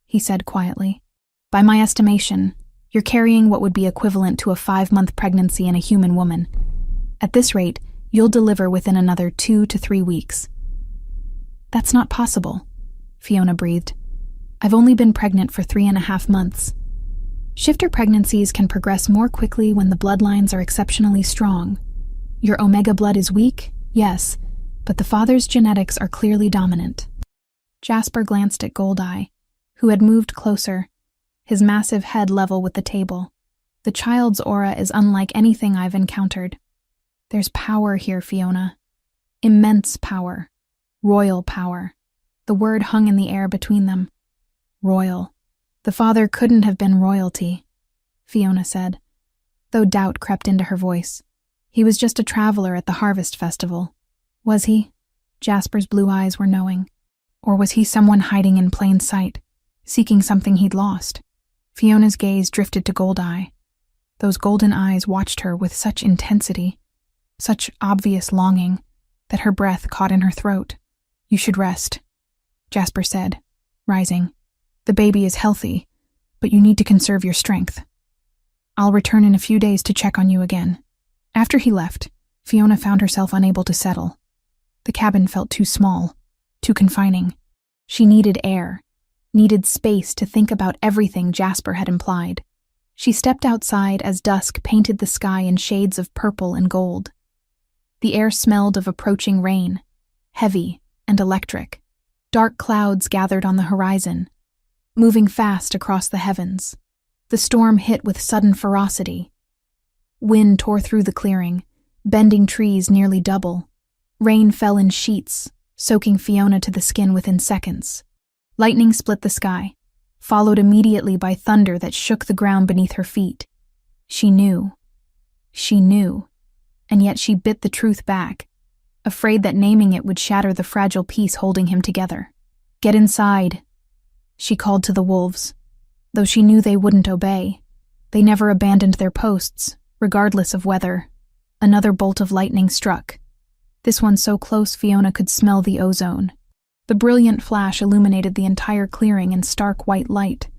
he said quietly. "By my estimation, you're carrying what would be equivalent to a 5-month pregnancy in a human woman. At this rate, you'll deliver within another 2 to 3 weeks. "That's not possible," Fiona breathed. "I've only been pregnant for 3.5 months. Shifter pregnancies can progress more quickly when the bloodlines are exceptionally strong. Your omega blood is weak, yes, but the father's genetics are clearly dominant." Jasper glanced at Goldeye, who had moved closer, his massive head level with the table. "The child's aura is unlike anything I've encountered. There's power here, Fiona. Immense power. Royal power." The word hung in the air between them. Royal. The father couldn't have been royalty, Fiona said, though doubt crept into her voice. He was just a traveler at the harvest festival. Was he? Jasper's blue eyes were knowing. Or was he someone hiding in plain sight, seeking something he'd lost? Fiona's gaze drifted to Goldeye. Those golden eyes watched her with such intensity, such obvious longing, that her breath caught in her throat. "You should rest," Jasper said, rising. "The baby is healthy, but you need to conserve your strength. I'll return in a few days to check on you again." After he left, Fiona found herself unable to settle. The cabin felt too small, too confining. She needed air, needed space to think about everything Jasper had implied. She stepped outside as dusk painted the sky in shades of purple and gold. The air smelled of approaching rain, heavy and electric. Dark clouds gathered on the horizon, moving fast across the heavens. The storm hit with sudden ferocity. Wind tore through the clearing, bending trees nearly double. Rain fell in sheets, soaking Fiona to the skin within seconds. Lightning split the sky, followed immediately by thunder that shook the ground beneath her feet. She knew, and yet she bit the truth back, afraid that naming it would shatter the fragile peace holding him together. "Get inside," she called to the wolves, though she knew they wouldn't obey. They never abandoned their posts, regardless of weather. Another bolt of lightning struck, this one so close Fiona could smell the ozone. The brilliant flash illuminated the entire clearing in stark white light,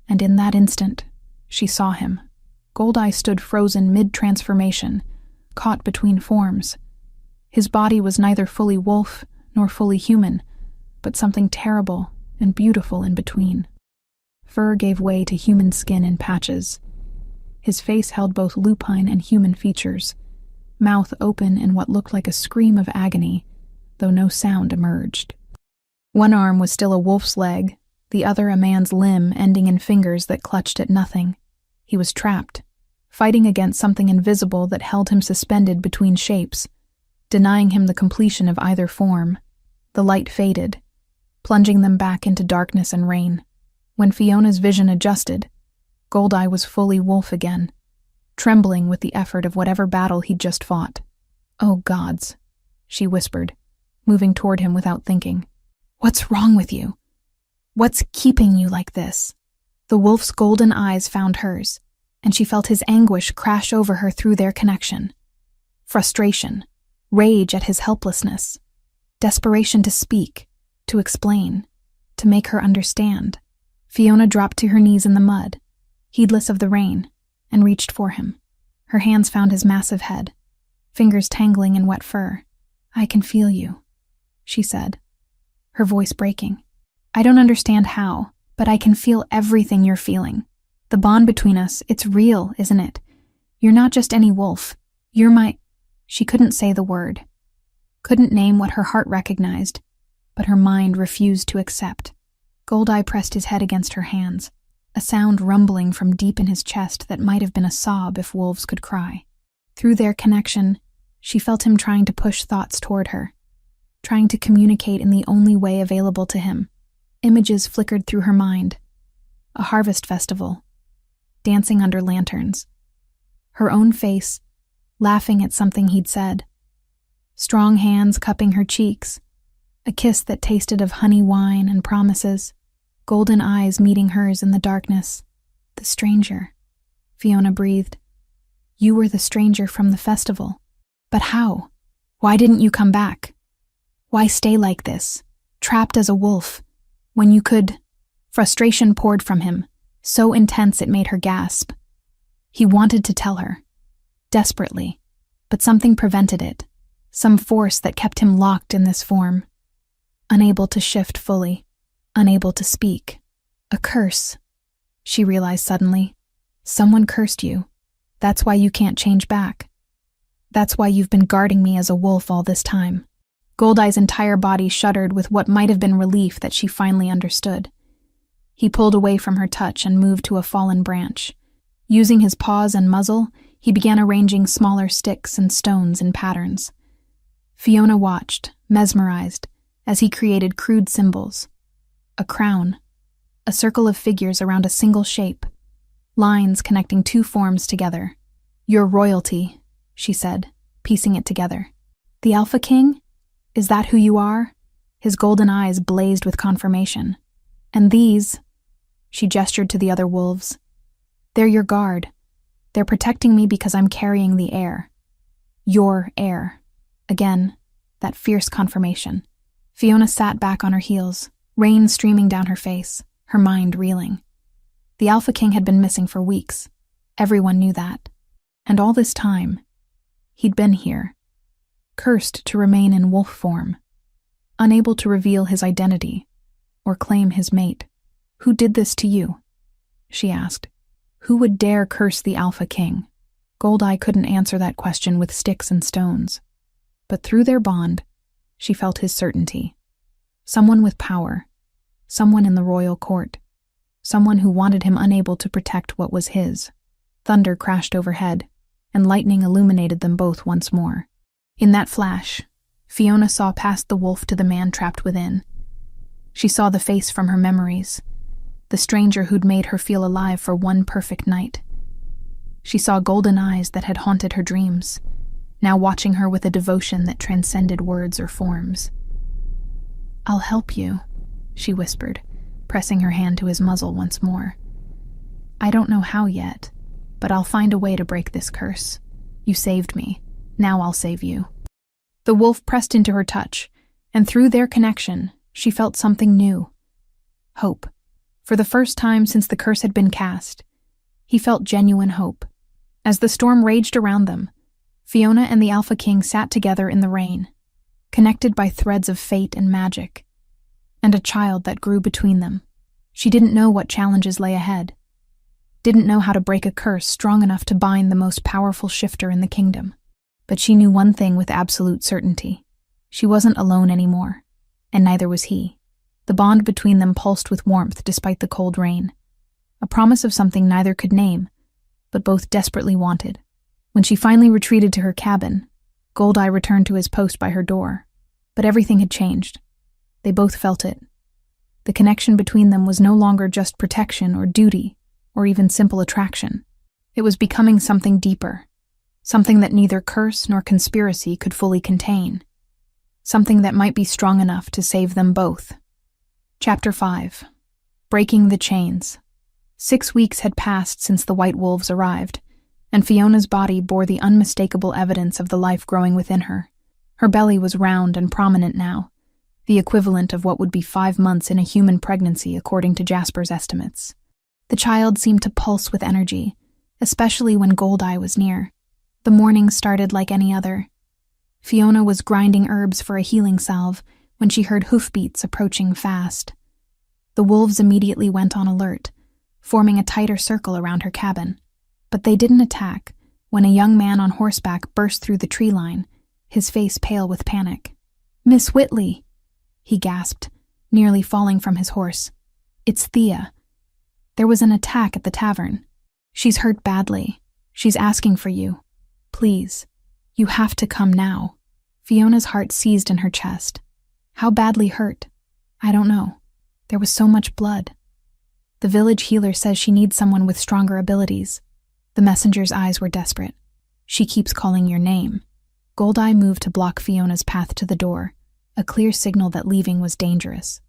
and in that instant, she saw him. Goldeye stood frozen mid-transformation, caught between forms. His body was neither fully wolf nor fully human, but something terrible and beautiful in between. Fur gave way to human skin in patches. His face held both lupine and human features, mouth open in what looked like a scream of agony, though no sound emerged. One arm was still a wolf's leg, the other a man's limb ending in fingers that clutched at nothing. He was trapped, fighting against something invisible that held him suspended between shapes, denying him the completion of either form. The light faded, plunging them back into darkness and rain. When Fiona's vision adjusted, Goldeye was fully wolf again, trembling with the effort of whatever battle he'd just fought. "Oh, gods," she whispered, moving toward him without thinking. "What's wrong with you? What's keeping you like this?" The wolf's golden eyes found hers, and she felt his anguish crash over her through their connection. Frustration, rage at his helplessness, desperation to speak, to explain, to make her understand. Fiona dropped to her knees in the mud, heedless of the rain, and reached for him. Her hands found his massive head, fingers tangling in wet fur. "I can feel you," she said, her voice breaking. "I don't understand how, but I can feel everything you're feeling. The bond between us, it's real, isn't it? You're not just any wolf. You're my—" She couldn't say the word, couldn't name what her heart recognized, but her mind refused to accept. Goldeye pressed his head against her hands, a sound rumbling from deep in his chest that might have been a sob if wolves could cry. Through their connection, she felt him trying to push thoughts toward her, trying to communicate in the only way available to him. Images flickered through her mind. A harvest festival, dancing under lanterns. Her own face, laughing at something he'd said. Strong hands cupping her cheeks. A kiss that tasted of honey wine and promises. Golden eyes meeting hers in the darkness. "The stranger," Fiona breathed. "You were the stranger from the festival. But how? Why didn't you come back? Why stay like this, trapped as a wolf, when you could—" Frustration poured from him, so intense it made her gasp. He wanted to tell her, desperately, but something prevented it, some force that kept him locked in this form. Unable to shift fully, unable to speak. A curse, she realized suddenly. Someone cursed you. That's why you can't change back. That's why you've been guarding me as a wolf all this time. Goldeye's entire body shuddered with what might have been relief that she finally understood. He pulled away from her touch and moved to a fallen branch. Using his paws and muzzle, he began arranging smaller sticks and stones in patterns. Fiona watched, mesmerized, as he created crude symbols. A crown, a circle of figures around a single shape, lines connecting two forms together. "Your royalty," she said, piecing it together. "The Alpha King? Is that who you are?" His golden eyes blazed with confirmation. "And these," she gestured to the other wolves, "they're your guard. They're protecting me because I'm carrying the heir. Your heir." Again, that fierce confirmation. Fiona sat back on her heels, rain streaming down her face, her mind reeling. The Alpha King had been missing for weeks. Everyone knew that. And all this time, he'd been here, cursed to remain in wolf form, unable to reveal his identity or claim his mate. "Who did this to you?" she asked. Who would dare curse the Alpha King? Goldeye couldn't answer that question with sticks and stones. But through their bond, she felt his certainty. Someone with power, someone in the royal court, someone who wanted him unable to protect what was his. Thunder crashed overhead, and lightning illuminated them both once more. In that flash, Fiona saw past the wolf to the man trapped within. She saw the face from her memories, the stranger who'd made her feel alive for one perfect night. She saw golden eyes that had haunted her dreams, now watching her with a devotion that transcended words or forms. "I'll help you," she whispered, pressing her hand to his muzzle once more. "I don't know how yet, but I'll find a way to break this curse. You saved me. Now I'll save you." The wolf pressed into her touch, and through their connection, she felt something new. Hope. For the first time since the curse had been cast, he felt genuine hope. As the storm raged around them, Fiona and the Alpha King sat together in the rain, connected by threads of fate and magic, and a child that grew between them. She didn't know what challenges lay ahead, didn't know how to break a curse strong enough to bind the most powerful shifter in the kingdom. But she knew one thing with absolute certainty. She wasn't alone anymore, and neither was he. The bond between them pulsed with warmth despite the cold rain, a promise of something neither could name, but both desperately wanted. When she finally retreated to her cabin, Goldeye returned to his post by her door, but everything had changed. They both felt it. The connection between them was no longer just protection or duty, or even simple attraction. It was becoming something deeper, something that neither curse nor conspiracy could fully contain, something that might be strong enough to save them both. Chapter 5. Breaking the Chains. 6 weeks had passed since the white wolves arrived, and Fiona's body bore the unmistakable evidence of the life growing within her. Her belly was round and prominent now, the equivalent of what would be 5 months in a human pregnancy according to Jasper's estimates. The child seemed to pulse with energy, especially when Goldeye was near. The morning started like any other. Fiona was grinding herbs for a healing salve when she heard hoofbeats approaching fast. The wolves immediately went on alert, forming a tighter circle around her cabin. But they didn't attack when a young man on horseback burst through the tree line, his face pale with panic. "Miss Whitley," he gasped, nearly falling from his horse. "It's Thea. There was an attack at the tavern. She's hurt badly. She's asking for you. Please, you have to come now." Fiona's heart seized in her chest. How badly hurt? I don't know. There was so much blood. The village healer says she needs someone with stronger abilities. The messenger's eyes were desperate. "She keeps calling your name." Goldeye moved to block Fiona's path to the door, a clear signal that leaving was dangerous.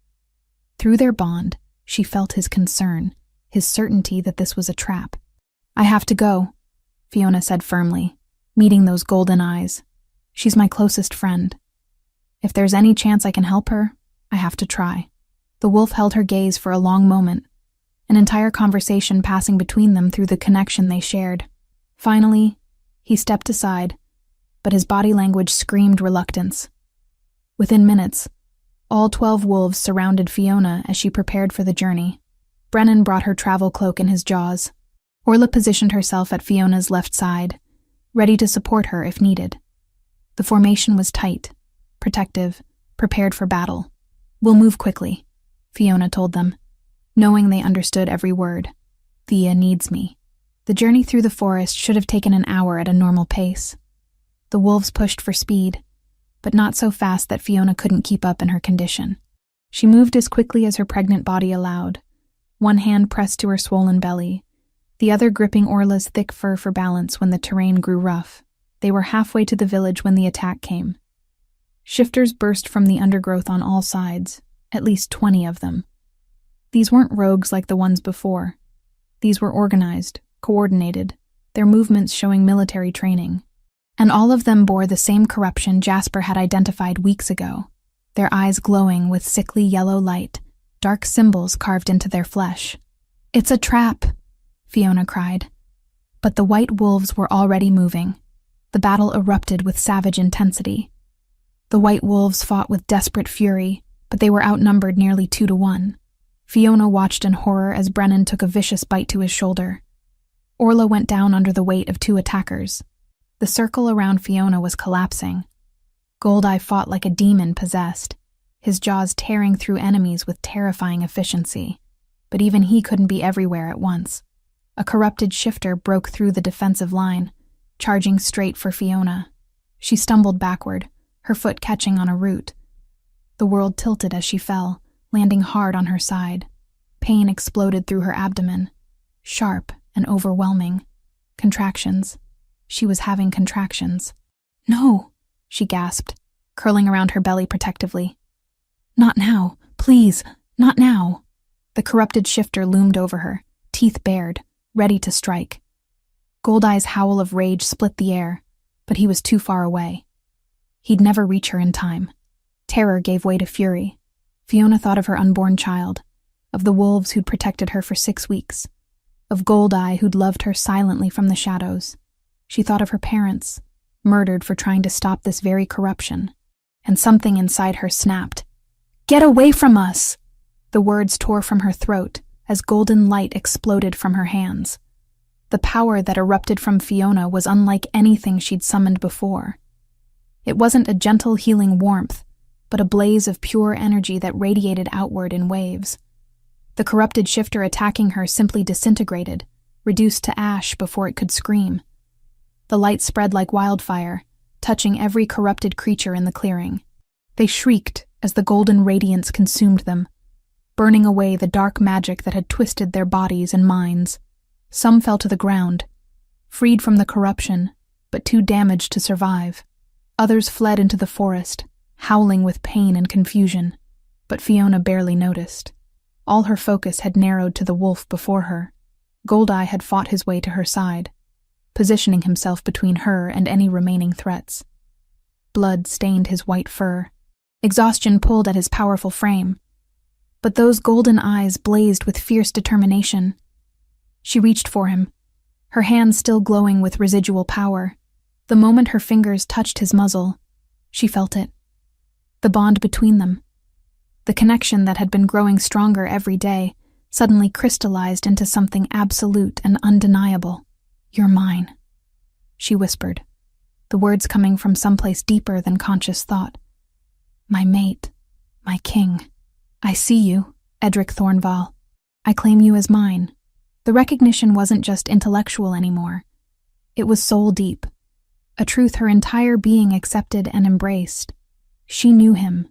Through their bond, she felt his concern, his certainty that this was a trap. "I have to go," Fiona said firmly, meeting those golden eyes. "She's my closest friend. If there's any chance I can help her, I have to try." The wolf held her gaze for a long moment, an entire conversation passing between them through the connection they shared. Finally, he stepped aside, but his body language screamed reluctance. Within minutes, all 12 wolves surrounded Fiona as she prepared for the journey. Brennan brought her travel cloak in his jaws. Orla positioned herself at Fiona's left side, ready to support her if needed. The formation was tight, protective, prepared for battle. "We'll move quickly," Fiona told them, knowing they understood every word. "Thea needs me." The journey through the forest should have taken an hour at a normal pace. The wolves pushed for speed, but not so fast that Fiona couldn't keep up in her condition. She moved as quickly as her pregnant body allowed, one hand pressed to her swollen belly, the other gripping Orla's thick fur for balance when the terrain grew rough. They were halfway to the village when the attack came. Shifters burst from the undergrowth on all sides, at least 20 of them. These weren't rogues like the ones before. These were organized, coordinated, their movements showing military training. And all of them bore the same corruption Jasper had identified weeks ago, their eyes glowing with sickly yellow light, dark symbols carved into their flesh. "It's a trap," Fiona cried. But the white wolves were already moving. The battle erupted with savage intensity. The white wolves fought with desperate fury, but they were outnumbered nearly 2-1. Fiona watched in horror as Brennan took a vicious bite to his shoulder. Orla went down under the weight of 2 attackers. The circle around Fiona was collapsing. Goldeye fought like a demon possessed, his jaws tearing through enemies with terrifying efficiency. But even he couldn't be everywhere at once. A corrupted shifter broke through the defensive line, charging straight for Fiona. She stumbled backward, her foot catching on a root. The world tilted as she fell, landing hard on her side. Pain exploded through her abdomen, sharp and overwhelming. Contractions. She was having contractions. "No," she gasped, curling around her belly protectively. "Not now, please, not now." The corrupted shifter loomed over her, teeth bared, ready to strike. Goldeye's howl of rage split the air, but he was too far away. He'd never reach her in time. Terror gave way to fury. Fiona thought of her unborn child, of the wolves who'd protected her for 6 weeks, of Goldeye who'd loved her silently from the shadows. She thought of her parents, murdered for trying to stop this very corruption, and something inside her snapped. "Get away from us!" The words tore from her throat as golden light exploded from her hands. The power that erupted from Fiona was unlike anything she'd summoned before. It wasn't a gentle healing warmth, but a blaze of pure energy that radiated outward in waves. The corrupted shifter attacking her simply disintegrated, reduced to ash before it could scream. The light spread like wildfire, touching every corrupted creature in the clearing. They shrieked as the golden radiance consumed them. burning away the dark magic that had twisted their bodies and minds. Some fell to the ground, freed from the corruption, but too damaged to survive. Others fled into the forest, howling with pain and confusion, but Fiona barely noticed. All her focus had narrowed to the wolf before her. Goldeye had fought his way to her side, positioning himself between her and any remaining threats. Blood stained his white fur. Exhaustion pulled at his powerful frame. But those golden eyes blazed with fierce determination. She reached for him, her hands still glowing with residual power. The moment her fingers touched his muzzle, she felt it. The bond between them, the connection that had been growing stronger every day, suddenly crystallized into something absolute and undeniable. "You're mine," she whispered, the words coming from someplace deeper than conscious thought. "My mate, my king. I see you, Edric Thornval. I claim you as mine." The recognition wasn't just intellectual anymore. It was soul-deep, a truth her entire being accepted and embraced. She knew him,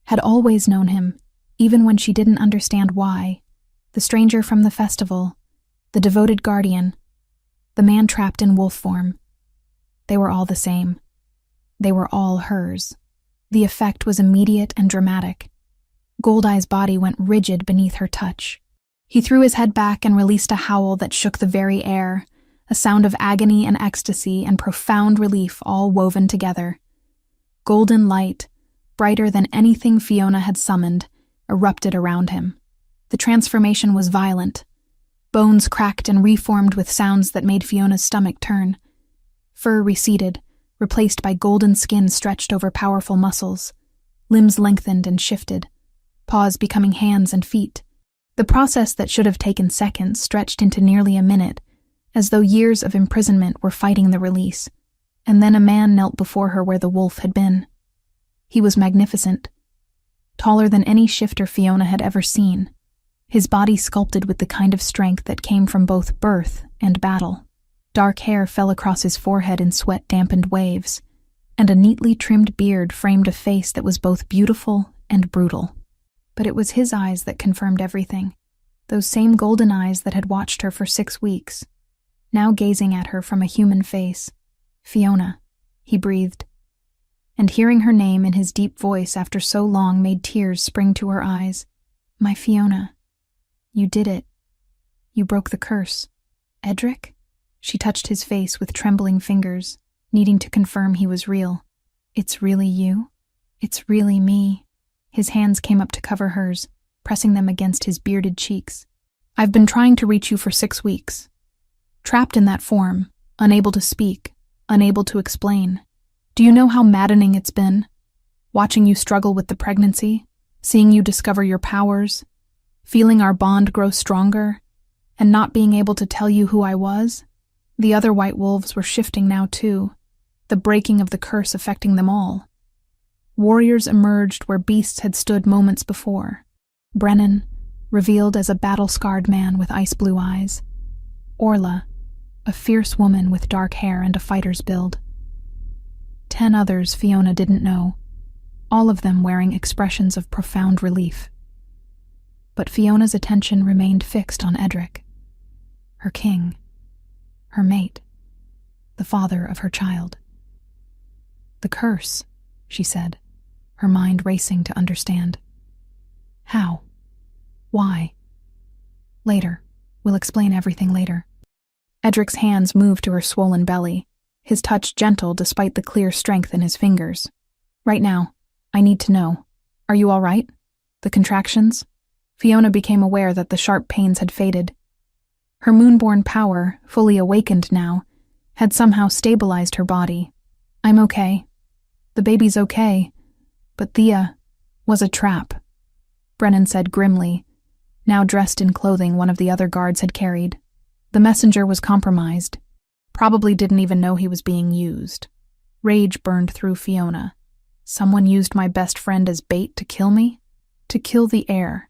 had always known him, even when she didn't understand why. The stranger from the festival, the devoted guardian, the man trapped in wolf form. They were all the same. They were all hers. The effect was immediate and dramatic. Goldeye's body went rigid beneath her touch. He threw his head back and released a howl that shook the very air, a sound of agony and ecstasy and profound relief all woven together. Golden light, brighter than anything Fiona had summoned, erupted around him. The transformation was violent. Bones cracked and reformed with sounds that made Fiona's stomach turn. Fur receded, replaced by golden skin stretched over powerful muscles. Limbs lengthened and shifted, paws becoming hands and feet. The process that should have taken seconds stretched into nearly a minute, as though years of imprisonment were fighting the release. And then a man knelt before her where the wolf had been. He was magnificent, taller than any shifter Fiona had ever seen, his body sculpted with the kind of strength that came from both birth and battle. Dark hair fell across his forehead in sweat-dampened waves, and a neatly trimmed beard framed a face that was both beautiful and brutal. But it was his eyes that confirmed everything, those same golden eyes that had watched her for 6 weeks, now gazing at her from a human face. "Fiona," he breathed, and hearing her name in his deep voice after so long made tears spring to her eyes. "My Fiona, you did it. You broke the curse." "Edric?" She touched his face with trembling fingers, needing to confirm he was real. "It's really you? It's really me?" His hands came up to cover hers, pressing them against his bearded cheeks. "I've been trying to reach you for 6 weeks. Trapped in that form, unable to speak, unable to explain. Do you know how maddening it's been? Watching you struggle with the pregnancy, seeing you discover your powers, feeling our bond grow stronger, and not being able to tell you who I was? The other white wolves were shifting now too, the breaking of the curse affecting them all. Warriors emerged where beasts had stood moments before. Brennan, revealed as a battle-scarred man with ice-blue eyes. Orla, a fierce woman with dark hair and a fighter's build. 10 others Fiona didn't know, all of them wearing expressions of profound relief. But Fiona's attention remained fixed on Edric, her king, her mate, the father of her child. "The curse," she said, her mind racing to understand. "How? Why?" "Later. We'll explain everything later." Edric's hands moved to her swollen belly, his touch gentle despite the clear strength in his fingers. "Right now, I need to know. Are you all right? The contractions?" Fiona became aware that the sharp pains had faded. Her moonborn power, fully awakened now, had somehow stabilized her body. "I'm okay. The baby's okay. But Thea was a trap," Brennan said grimly, now dressed in clothing one of the other guards had carried. "The messenger was compromised. Probably didn't even know he was being used." Rage burned through Fiona. "Someone used my best friend as bait to kill me?" "To kill the heir,"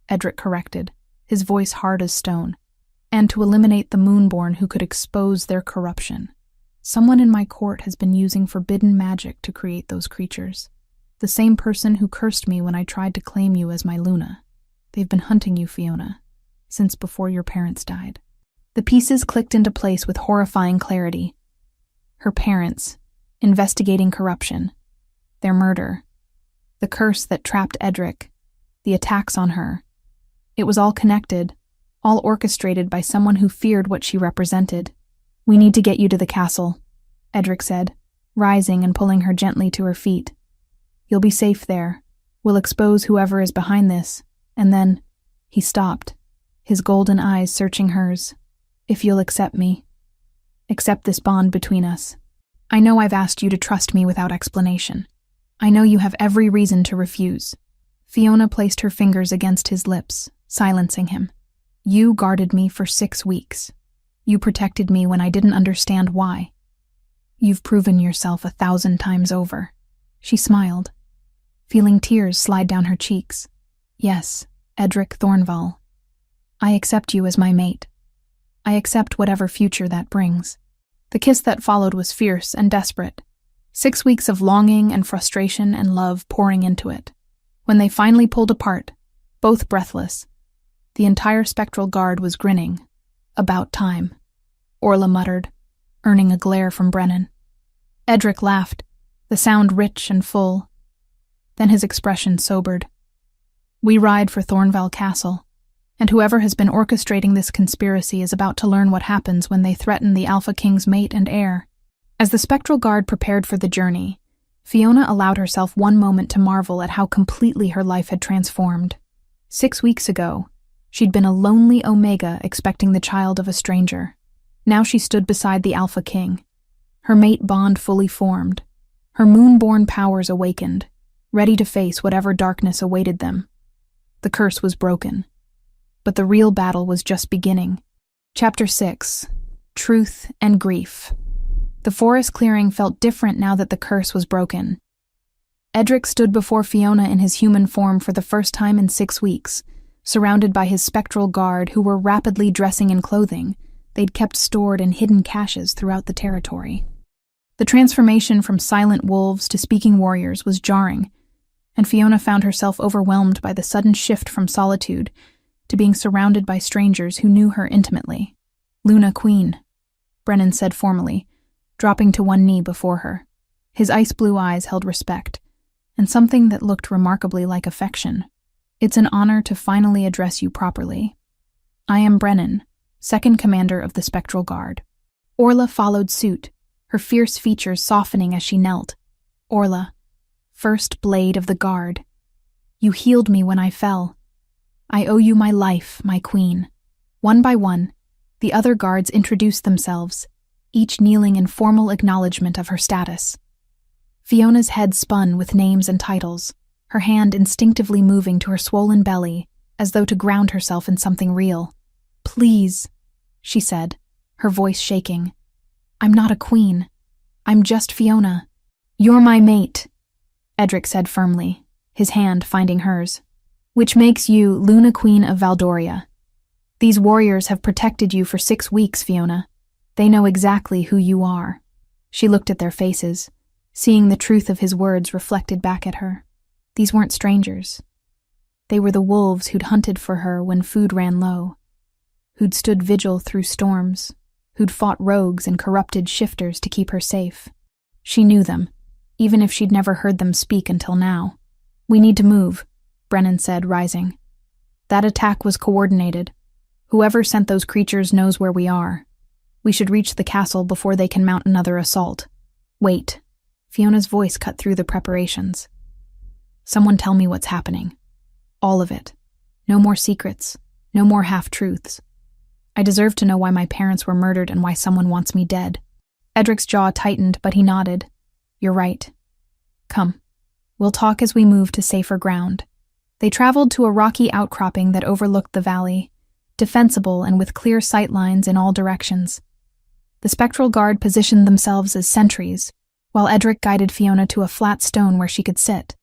Edric corrected, his voice hard as stone. "And to eliminate the Moonborn who could expose their corruption. Someone in my court has been using forbidden magic to create those creatures. The same person who cursed me when I tried to claim you as my Luna. They've been hunting you, Fiona, since before your parents died. The pieces clicked into place with horrifying clarity. Her parents, investigating corruption, their murder, the curse that trapped Edric, the attacks on her. It was all connected, all orchestrated by someone who feared what she represented. "We need to get you to the castle," Edric said, rising and pulling her gently to her feet. "You'll be safe there. We'll expose whoever is behind this, and then—" He stopped, his golden eyes searching hers. "If you'll accept me. Accept this bond between us. I know I've asked you to trust me without explanation. I know you have every reason to refuse." Fiona placed her fingers against his lips, silencing him. "You guarded me for 6 weeks. You protected me when I didn't understand why. You've proven yourself 1,000 times over." She smiled, feeling tears slide down her cheeks. "Yes, Edric Thornval. I accept you as my mate. I accept whatever future that brings." The kiss that followed was fierce and desperate. 6 weeks of longing and frustration and love pouring into it. When they finally pulled apart, both breathless, the entire spectral guard was grinning. "About time," Orla muttered, earning a glare from Brennan. Edric laughed, the sound rich and full. Then his expression sobered. "We ride for Thornval Castle, and whoever has been orchestrating this conspiracy is about to learn what happens when they threaten the Alpha King's mate and heir." As the spectral guard prepared for the journey, Fiona allowed herself one moment to marvel at how completely her life had transformed. 6 weeks ago, she'd been a lonely Omega expecting the child of a stranger. Now she stood beside the Alpha King, her mate bond fully formed, her moon-born powers awakened, ready to face whatever darkness awaited them. The curse was broken, but the real battle was just beginning. Chapter 6: Truth and Grief. The forest clearing felt different now that the curse was broken. Edric stood before Fiona in his human form for the first time in 6 weeks, surrounded by his spectral guard who were rapidly dressing in clothing they'd kept stored in hidden caches throughout the territory. The transformation from silent wolves to speaking warriors was jarring, and Fiona found herself overwhelmed by the sudden shift from solitude to being surrounded by strangers who knew her intimately. "Luna Queen," Brennan said formally, dropping to one knee before her. His ice-blue eyes held respect, and something that looked remarkably like affection. "It's an honor to finally address you properly. I am Brennan, second commander of the Spectral Guard." Orla followed suit, her fierce features softening as she knelt. "Orla, first blade of the Guard. You healed me when I fell. I owe you my life, my queen." One by one, the other guards introduced themselves, each kneeling in formal acknowledgement of her status. Fiona's head spun with names and titles, her hand instinctively moving to her swollen belly as though to ground herself in something real. "Please," she said, her voice shaking. "I'm not a queen. I'm just Fiona." "You're my mate," Edric said firmly, his hand finding hers. "Which makes you Luna Queen of Valdoria. These warriors have protected you for 6 weeks, Fiona. They know exactly who you are." She looked at their faces, seeing the truth of his words reflected back at her. These weren't strangers. They were the wolves who'd hunted for her when food ran low, who'd stood vigil through storms, who'd fought rogues and corrupted shifters to keep her safe. She knew them, even if she'd never heard them speak until now. "We need to move," Brennan said, rising. "That attack was coordinated. Whoever sent those creatures knows where we are. We should reach the castle before they can mount another assault." "Wait." Fiona's voice cut through the preparations. "Someone tell me what's happening. All of it. No more secrets. No more half-truths. I deserve to know why my parents were murdered and why someone wants me dead." Edric's jaw tightened, but he nodded. "You're right. Come. We'll talk as we move to safer ground." They traveled to a rocky outcropping that overlooked the valley, defensible and with clear sight lines in all directions. The Spectral Guard positioned themselves as sentries, while Edric guided Fiona to a flat stone where she could sit.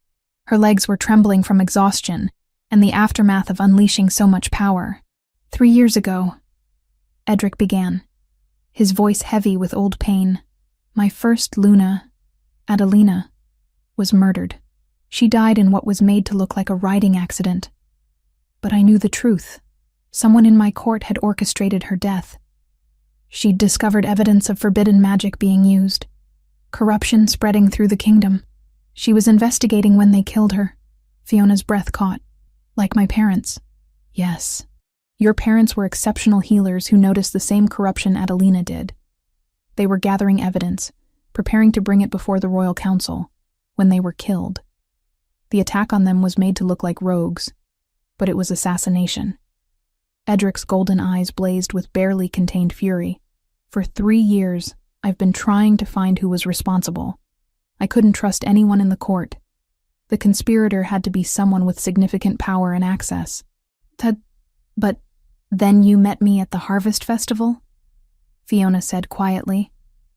Her legs were trembling from exhaustion and the aftermath of unleashing so much power. 3 years ago, Edric began, his voice heavy with old pain. "My first Luna, Adelina, was murdered. She died in what was made to look like a riding accident. But I knew the truth. Someone in my court had orchestrated her death. She'd discovered evidence of forbidden magic being used, corruption spreading through the kingdom. She was investigating when they killed her. Fiona's breath caught. Like my parents. Yes. Your parents were exceptional healers who noticed the same corruption Adelina did. They were gathering evidence, preparing to bring it before the royal council, when they were killed. The attack on them was made to look like rogues, but it was assassination. Edric's golden eyes blazed with barely contained fury. For 3 years, I've been trying to find who was responsible. I couldn't trust anyone in the court. The conspirator had to be someone with significant power and access. But then you met me at the Harvest Festival? Fiona said quietly.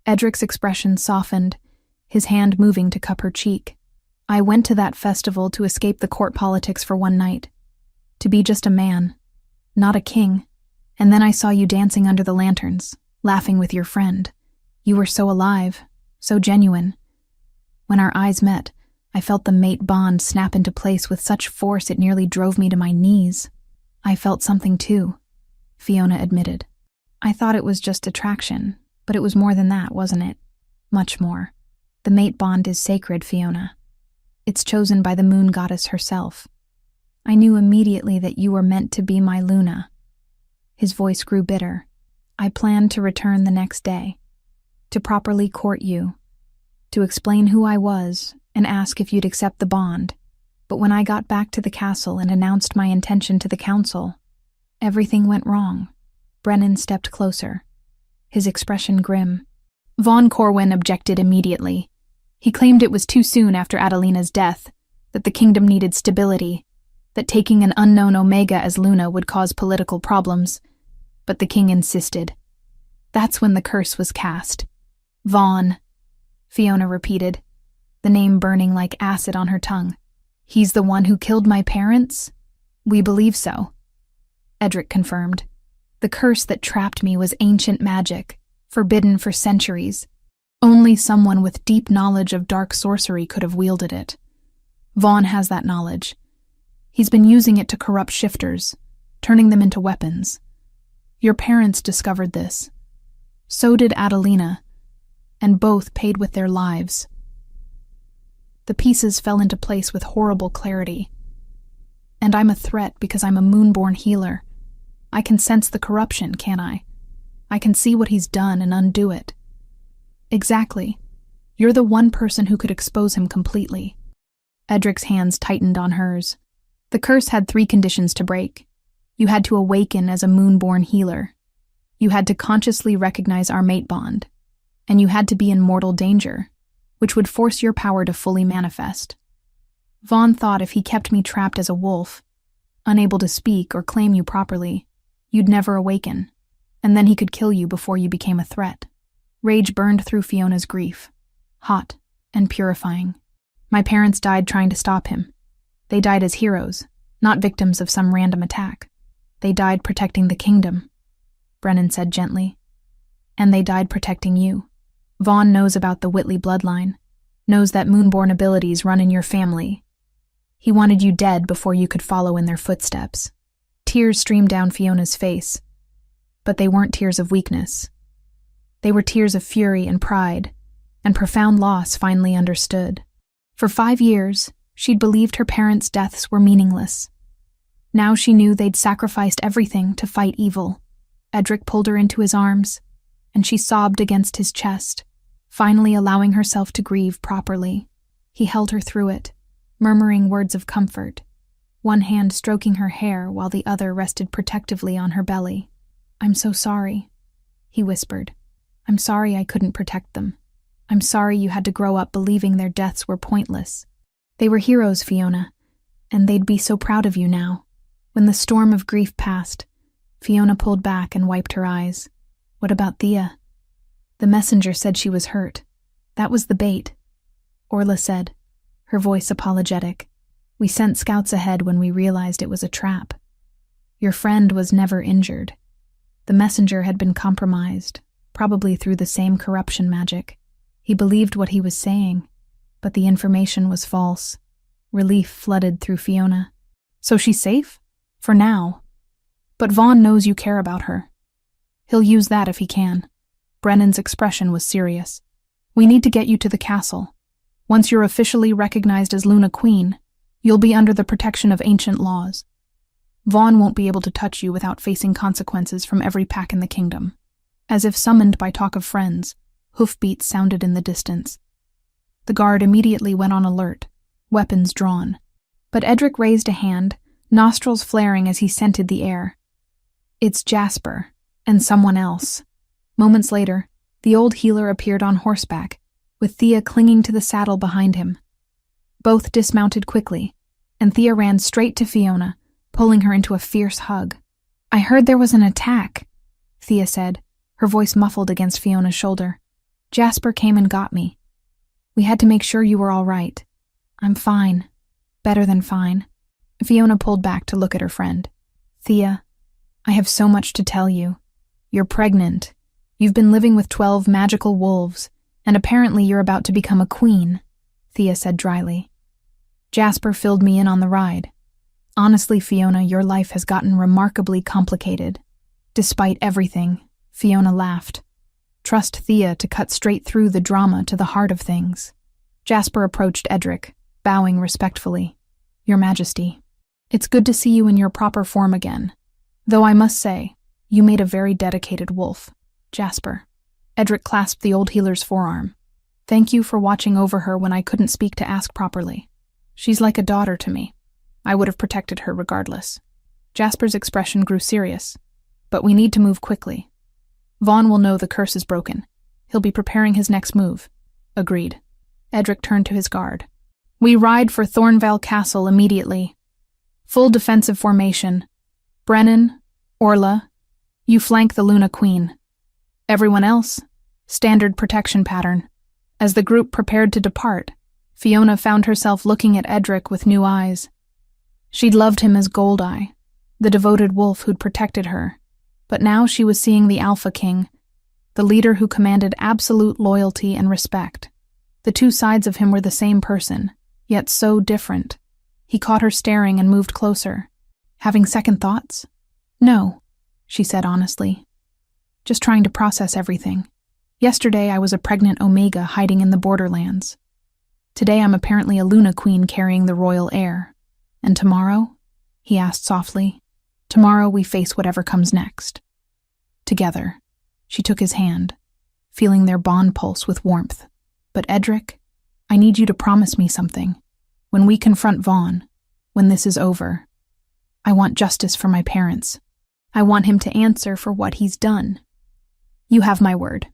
Edric's expression softened, his hand moving to cup her cheek. I went to that festival to escape the court politics for one night. To be just a man, not a king. And then I saw you dancing under the lanterns, laughing with your friend. You were so alive, so genuine. When our eyes met, I felt the mate bond snap into place with such force it nearly drove me to my knees. I felt something too, Fiona admitted. I thought it was just attraction, but it was more than that, wasn't it? Much more. The mate bond is sacred, Fiona. It's chosen by the moon goddess herself. I knew immediately that you were meant to be my Luna. His voice grew bitter. I planned to return the next day, to properly court you, to explain who I was and ask if you'd accept the bond. But when I got back to the castle and announced my intention to the council, everything went wrong. Brennan stepped closer, his expression grim. Von Corwin objected immediately. He claimed it was too soon after Adelina's death, that the kingdom needed stability, that taking an unknown Omega as Luna would cause political problems. But the king insisted. That's when the curse was cast. Vaughn, Fiona repeated, the name burning like acid on her tongue. He's the one who killed my parents? We believe so. Edric confirmed. The curse that trapped me was ancient magic, forbidden for centuries. Only someone with deep knowledge of dark sorcery could have wielded it. Vaughn has that knowledge. He's been using it to corrupt shifters, turning them into weapons. Your parents discovered this. So did Adelina, and both paid with their lives. The pieces fell into place with horrible clarity. And I'm a threat because I'm a moonborn healer. I can sense the corruption, can't I? I can see what he's done and undo it. Exactly. You're the one person who could expose him completely. Edric's hands tightened on hers. The curse had 3 conditions to break. You had to awaken as a moonborn healer. You had to consciously recognize our mate bond. And you had to be in mortal danger, which would force your power to fully manifest. Vaughn thought if he kept me trapped as a wolf, unable to speak or claim you properly, you'd never awaken, and then he could kill you before you became a threat. Rage burned through Fiona's grief, hot and purifying. My parents died trying to stop him. They died as heroes, not victims of some random attack. They died protecting the kingdom, Brennan said gently. And they died protecting you. Vaughn knows about the Whitley bloodline, knows that moonborn abilities run in your family. He wanted you dead before you could follow in their footsteps. Tears streamed down Fiona's face, but they weren't tears of weakness. They were tears of fury and pride, and profound loss finally understood. For 5 years, she'd believed her parents' deaths were meaningless. Now she knew they'd sacrificed everything to fight evil. Edric pulled her into his arms, and she sobbed against his chest, finally allowing herself to grieve properly. He held her through it, murmuring words of comfort, one hand stroking her hair while the other rested protectively on her belly. I'm so sorry, he whispered. I'm sorry I couldn't protect them. I'm sorry you had to grow up believing their deaths were pointless. They were heroes, Fiona, and they'd be so proud of you now. When the storm of grief passed, Fiona pulled back and wiped her eyes. What about Thea? The messenger said she was hurt. That was the bait, Orla said, her voice apologetic. We sent scouts ahead when we realized it was a trap. Your friend was never injured. The messenger had been compromised, probably through the same corruption magic. He believed what he was saying, but the information was false. Relief flooded through Fiona. So she's safe? For now. But Vaughn knows you care about her. He'll use that if he can. Brennan's expression was serious. We need to get you to the castle. Once you're officially recognized as Luna Queen, you'll be under the protection of ancient laws. Vaughn won't be able to touch you without facing consequences from every pack in the kingdom. As if summoned by talk of friends, hoofbeats sounded in the distance. The guard immediately went on alert, weapons drawn. But Edric raised a hand, nostrils flaring as he scented the air. It's Jasper, and someone else. Moments later, the old healer appeared on horseback, with Thea clinging to the saddle behind him. Both dismounted quickly, and Thea ran straight to Fiona, pulling her into a fierce hug. I heard there was an attack, Thea said, her voice muffled against Fiona's shoulder. Jasper came and got me. We had to make sure you were all right. I'm fine. Better than fine. Fiona pulled back to look at her friend. Thea, I have so much to tell you. You're pregnant. You've been living with 12 magical wolves, and apparently you're about to become a queen, Thea said dryly. Jasper filled me in on the ride. Honestly, Fiona, your life has gotten remarkably complicated. Despite everything, Fiona laughed. Trust Thea to cut straight through the drama to the heart of things. Jasper approached Edric, bowing respectfully. Your Majesty, it's good to see you in your proper form again. Though I must say, you made a very dedicated wolf. Jasper. Edric clasped the old healer's forearm. Thank you for watching over her when I couldn't speak to ask properly. She's like a daughter to me. I would have protected her regardless. Jasper's expression grew serious. But we need to move quickly. Vaughn will know the curse is broken. He'll be preparing his next move. Agreed. Edric turned to his guard. We ride for Thornvale Castle immediately. Full defensive formation. Brennan, Orla, you flank the Luna Queen. Everyone else, standard protection pattern. As the group prepared to depart, Fiona found herself looking at Edric with new eyes. She'd loved him as Goldeye, the devoted wolf who'd protected her, but now she was seeing the Alpha King, the leader who commanded absolute loyalty and respect. The two sides of him were the same person, yet so different. He caught her staring and moved closer. Having second thoughts? No, she said honestly. Just trying to process everything. Yesterday I was a pregnant Omega hiding in the borderlands. Today I'm apparently a Luna Queen carrying the royal heir. And tomorrow? He asked softly. Tomorrow we face whatever comes next. Together. She took his hand, feeling their bond pulse with warmth. But Edric, I need you to promise me something. When we confront Vaughn, when this is over, I want justice for my parents. I want him to answer for what he's done. You have my word,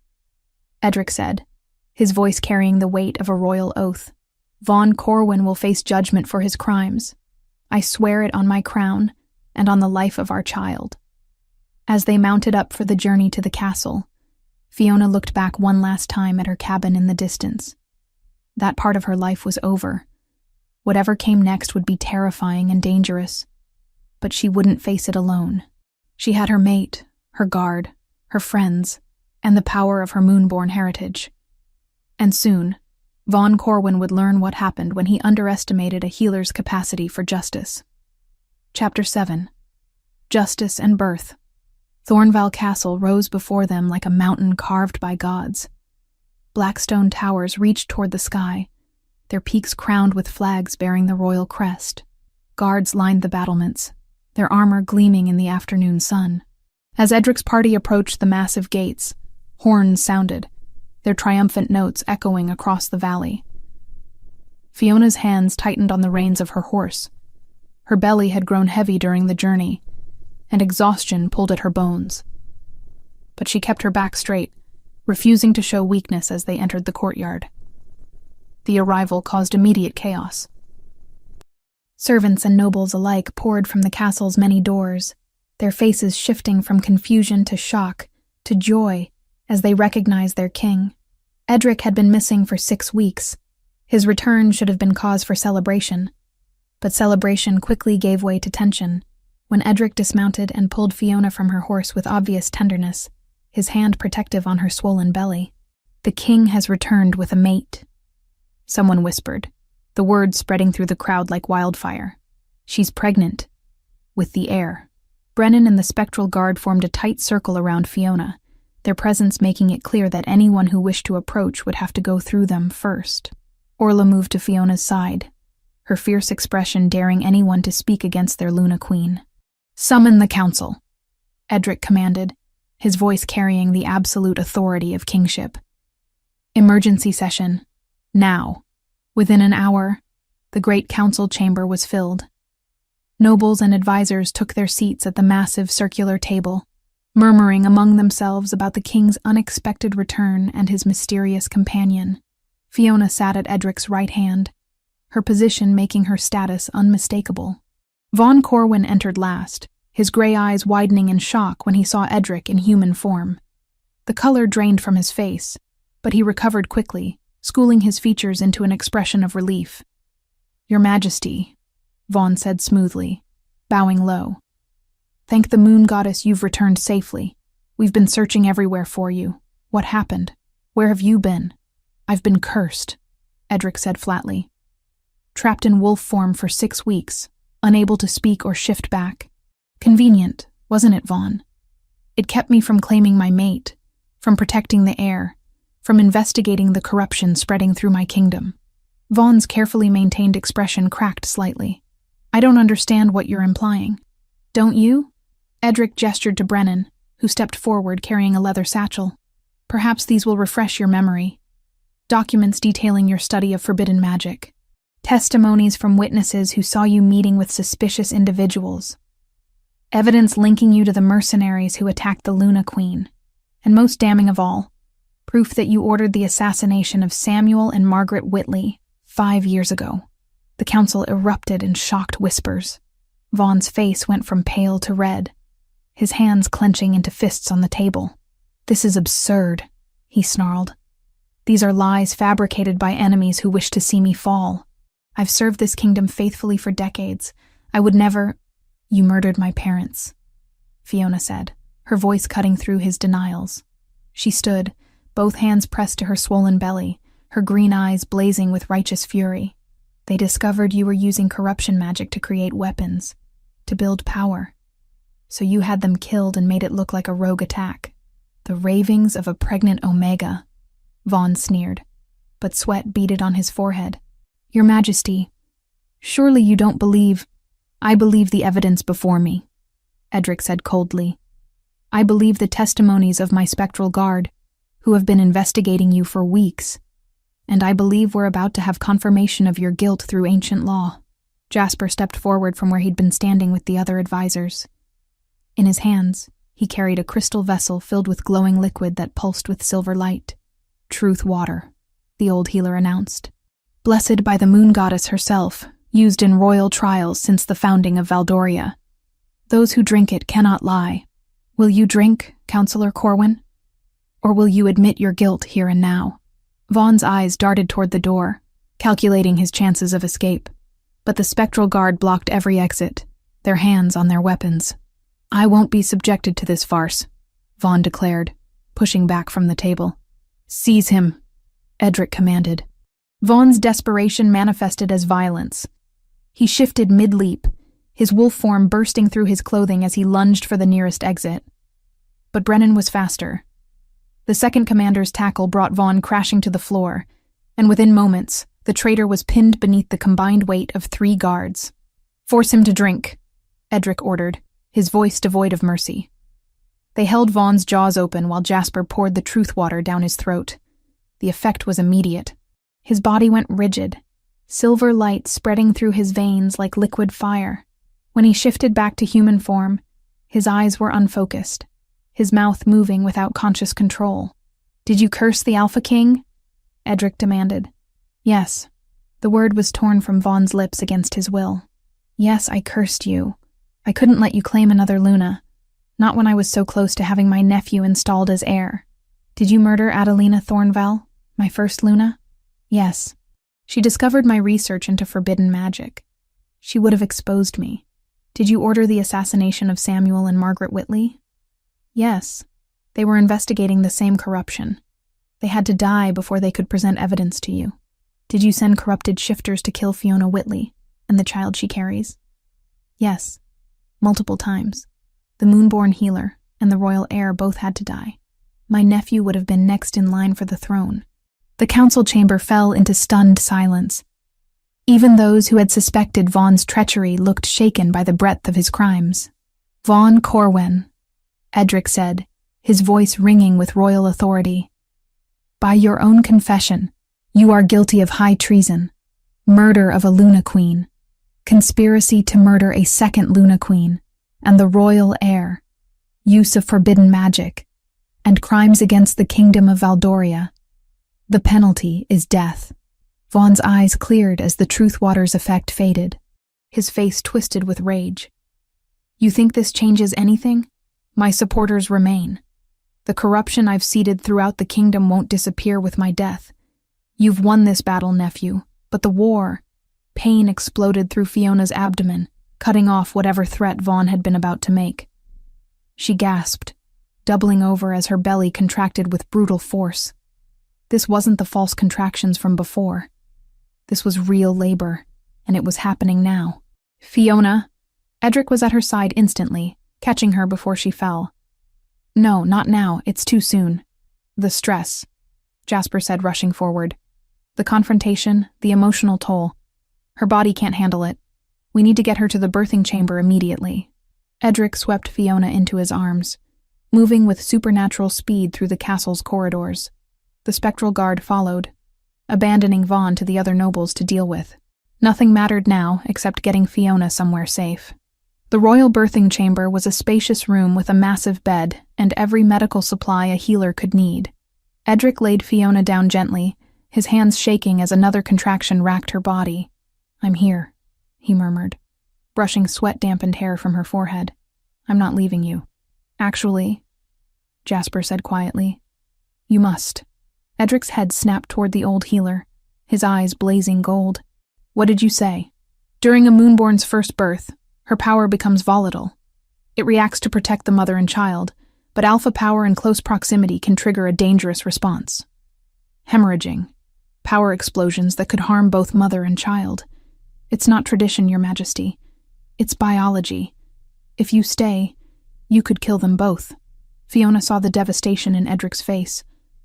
Edric said, his voice carrying the weight of a royal oath. Vaughn Corwin will face judgment for his crimes. I swear it on my crown and on the life of our child. As they mounted up for the journey to the castle, Fiona looked back one last time at her cabin in the distance. That part of her life was over. Whatever came next would be terrifying and dangerous, but she wouldn't face it alone. She had her mate, her guard, her friends, and the power of her moonborn heritage. And soon, Vaughn Corwin would learn what happened when he underestimated a healer's capacity for justice. Chapter 7. Justice and Birth. Thornvale Castle rose before them like a mountain carved by gods. Black stone towers reached toward the sky, their peaks crowned with flags bearing the royal crest. Guards lined the battlements, their armor gleaming in the afternoon sun. As Edric's party approached the massive gates, horns sounded, their triumphant notes echoing across the valley. Fiona's hands tightened on the reins of her horse. Her belly had grown heavy during the journey, and exhaustion pulled at her bones. But she kept her back straight, refusing to show weakness as they entered the courtyard. The arrival caused immediate chaos. Servants and nobles alike poured from the castle's many doors, their faces shifting from confusion to shock to joy as they recognized their king. Edric had been missing for 6 weeks. His return should have been cause for celebration, but celebration quickly gave way to tension when Edric dismounted and pulled Fiona from her horse with obvious tenderness, his hand protective on her swollen belly. The king has returned with a mate, someone whispered, the word spreading through the crowd like wildfire. She's pregnant. with the air. Brennan and the spectral guard formed a tight circle around Fiona, their presence making it clear that anyone who wished to approach would have to go through them first. Orla moved to Fiona's side, her fierce expression daring anyone to speak against their Luna Queen. "Summon the council," Edric commanded, his voice carrying the absolute authority of kingship. "Emergency session. Now." Within an hour, the great council chamber was filled. Nobles and advisors took their seats at the massive circular table, murmuring among themselves about the king's unexpected return and his mysterious companion. Fiona sat at Edric's right hand, her position making her status unmistakable. Von Corwin entered last, his gray eyes widening in shock when he saw Edric in human form. The color drained from his face, but he recovered quickly, schooling his features into an expression of relief. "Your Majesty," Von said smoothly, bowing low. "Thank the moon goddess you've returned safely. We've been searching everywhere for you. What happened? Where have you been?" "I've been cursed," Edric said flatly. "Trapped in wolf form for 6 weeks, unable to speak or shift back. Convenient, wasn't it, Von? It kept me from claiming my mate, from protecting the heir, from investigating the corruption spreading through my kingdom." Von's carefully maintained expression cracked slightly. "I don't understand what you're implying." "Don't you?" Edric gestured to Brennan, who stepped forward carrying a leather satchel. "Perhaps these will refresh your memory. Documents detailing your study of forbidden magic. Testimonies from witnesses who saw you meeting with suspicious individuals. Evidence linking you to the mercenaries who attacked the Luna Queen. And most damning of all, proof that you ordered the assassination of Samuel and Margaret Whitley 5 years ago." The council erupted in shocked whispers. Von's face went from pale to red, his hands clenching into fists on the table. "This is absurd," he snarled. "These are lies fabricated by enemies who wish to see me fall. I've served this kingdom faithfully for decades. I would never—" "You murdered my parents," Fiona said, her voice cutting through his denials. She stood, both hands pressed to her swollen belly, her green eyes blazing with righteous fury. "They discovered you were using corruption magic to create weapons, to build power. So you had them killed and made it look like a rogue attack. The ravings of a pregnant Omega," Von sneered, but sweat beaded on his forehead. "Your Majesty, surely you don't believe—" "I believe the evidence before me," Edric said coldly. "I believe the testimonies of my spectral guard, who have been investigating you for weeks. And I believe we're about to have confirmation of your guilt through ancient law." Jasper stepped forward from where he'd been standing with the other advisors. In his hands, he carried a crystal vessel filled with glowing liquid that pulsed with silver light. "Truth water," the old healer announced. "Blessed by the moon goddess herself, used in royal trials since the founding of Valdoria. Those who drink it cannot lie. Will you drink, Counselor Corwin? Or will you admit your guilt here and now?" Von's eyes darted toward the door, calculating his chances of escape. But the spectral guard blocked every exit, their hands on their weapons. "I won't be subjected to this farce," Von declared, pushing back from the table. "Seize him," Edric commanded. Von's desperation manifested as violence. He shifted mid-leap, his wolf form bursting through his clothing as he lunged for the nearest exit. But Brennan was faster. The second commander's tackle brought Von crashing to the floor, and within moments, the traitor was pinned beneath the combined weight of 3 guards. "Force him to drink," Edric ordered, his voice devoid of mercy. They held Von's jaws open while Jasper poured the truth water down his throat. The effect was immediate. His body went rigid, silver light spreading through his veins like liquid fire. When he shifted back to human form, his eyes were unfocused, his mouth moving without conscious control. "Did you curse the Alpha King?" Edric demanded. "Yes." The word was torn from Von's lips against his will. "Yes, I cursed you. I couldn't let you claim another Luna. Not when I was so close to having my nephew installed as heir. Did you murder Adelina Thornval, my first Luna?" "Yes. She discovered my research into forbidden magic. She would have exposed me. Did you order the assassination of Samuel and Margaret Whitley?" "Yes. They were investigating the same corruption. They had to die before they could present evidence to you. Did you send corrupted shifters to kill Fiona Whitley and the child she carries?" "Yes." multiple times. The moonborn healer and the royal heir both had to die. My nephew would have been next in line for the throne. The council chamber fell into stunned silence. Even those who had suspected Vaughn's treachery looked shaken by the breadth of his crimes. "Vaughn Corwin," Edric said, his voice ringing with royal authority. "By your own confession, you are guilty of high treason, murder of a Luna Queen, conspiracy to murder a second Luna Queen, and the royal heir, use of forbidden magic, and crimes against the kingdom of Valdoria. The penalty is death." Vaughn's eyes cleared as the truth water's effect faded. His face twisted with rage. "You think this changes anything? My supporters remain. The corruption I've seeded throughout the kingdom won't disappear with my death. You've won this battle, nephew, but the war—" Pain exploded through Fiona's abdomen, cutting off whatever threat Vaughn had been about to make. She gasped, doubling over as her belly contracted with brutal force. This wasn't the false contractions from before. This was real labor, and it was happening now. "Fiona!" Edric was at her side instantly, catching her before she fell. "No, not now. It's too soon." "The stress," Jasper said, rushing forward. "The confrontation, the emotional toll. Her body can't handle it. We need to get her to the birthing chamber immediately." Edric swept Fiona into his arms, moving with supernatural speed through the castle's corridors. The spectral guard followed, abandoning Vaughn to the other nobles to deal with. Nothing mattered now except getting Fiona somewhere safe. The royal birthing chamber was a spacious room with a massive bed and every medical supply a healer could need. Edric laid Fiona down gently, his hands shaking as another contraction racked her body. "I'm here," he murmured, brushing sweat-dampened hair from her forehead. "I'm not leaving you." "Actually," Jasper said quietly, "you must." Edric's head snapped toward the old healer, his eyes blazing gold. "What did you say?" "During a moonborn's first birth, her power becomes volatile. It reacts to protect the mother and child, but alpha power in close proximity can trigger a dangerous response. Hemorrhaging. Power explosions that could harm both mother and child. It's not tradition, Your Majesty. It's biology. If you stay, you could kill them both." Fiona saw the devastation in Edric's face,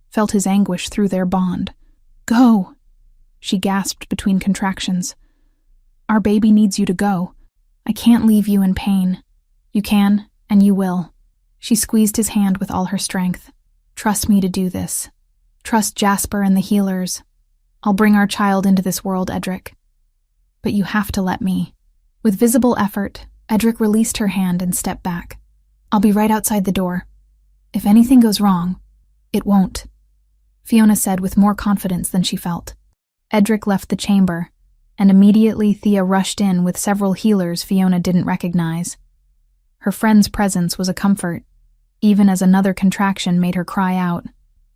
felt his anguish through their bond. "Go," she gasped between contractions. "Our baby needs you to go. I can't leave you in pain." "You can, and you will." She squeezed his hand with all her strength. "Trust me to do this. Trust Jasper and the healers. I'll bring our child into this world, Edric. But you have to let me." With visible effort, Edric released her hand and stepped back. "I'll be right outside the door. If anything goes wrong, it won't," Fiona said with more confidence than she felt. Edric left the chamber, and immediately Thea rushed in with several healers Fiona didn't recognize. Her friend's presence was a comfort, even as another contraction made her cry out.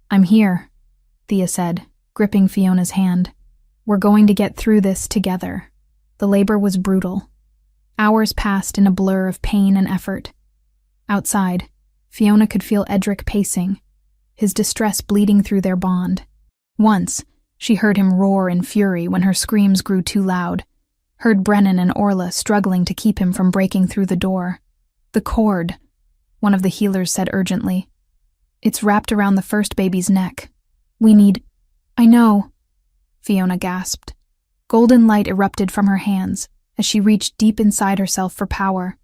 "I'm here," Thea said, gripping Fiona's hand. "We're going to get through this together." The labor was brutal. Hours passed in a blur of pain and effort. Outside, Fiona could feel Edric pacing, his distress bleeding through their bond. Once, she heard him roar in fury when her screams grew too loud, heard Brennan and Orla struggling to keep him from breaking through the door. "The cord," one of the healers said urgently. "It's wrapped around the first baby's neck. We need—" "I know," Fiona gasped. Golden light erupted from her hands as she reached deep inside herself for power.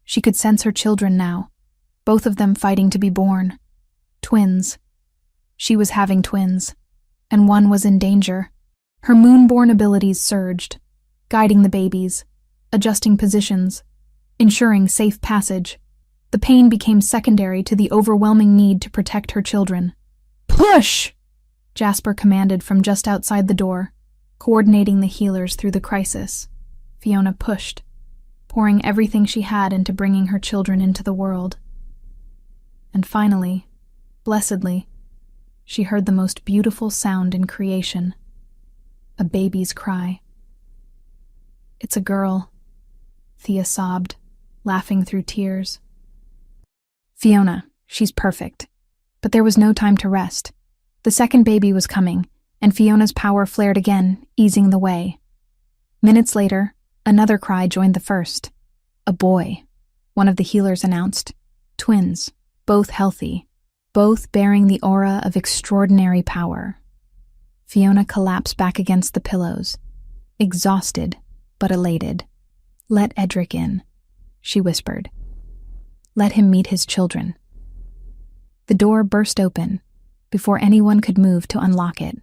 She could sense her children now, both of them fighting to be born. Twins. She was having twins, and one was in danger. Her moonborn abilities surged, guiding the babies, adjusting positions, ensuring safe passage. The pain became secondary to the overwhelming need to protect her children. "Push!" Jasper commanded from just outside the door, coordinating the healers through the crisis. Fiona pushed, pouring everything she had into bringing her children into the world. And finally, blessedly, she heard the most beautiful sound in creation. A baby's cry. "It's a girl," Thea sobbed, laughing through tears. "Fiona, she's perfect." But there was no time to rest. The second baby was coming, and Fiona's power flared again, easing the way. Minutes later, another cry joined the first. A boy. one of the healers announced. Twins, both healthy, both bearing the aura of extraordinary power. Fiona collapsed back against the pillows, exhausted but elated. "Let Edric in," she whispered. "Let him meet his children." The door burst open before anyone could move to unlock it.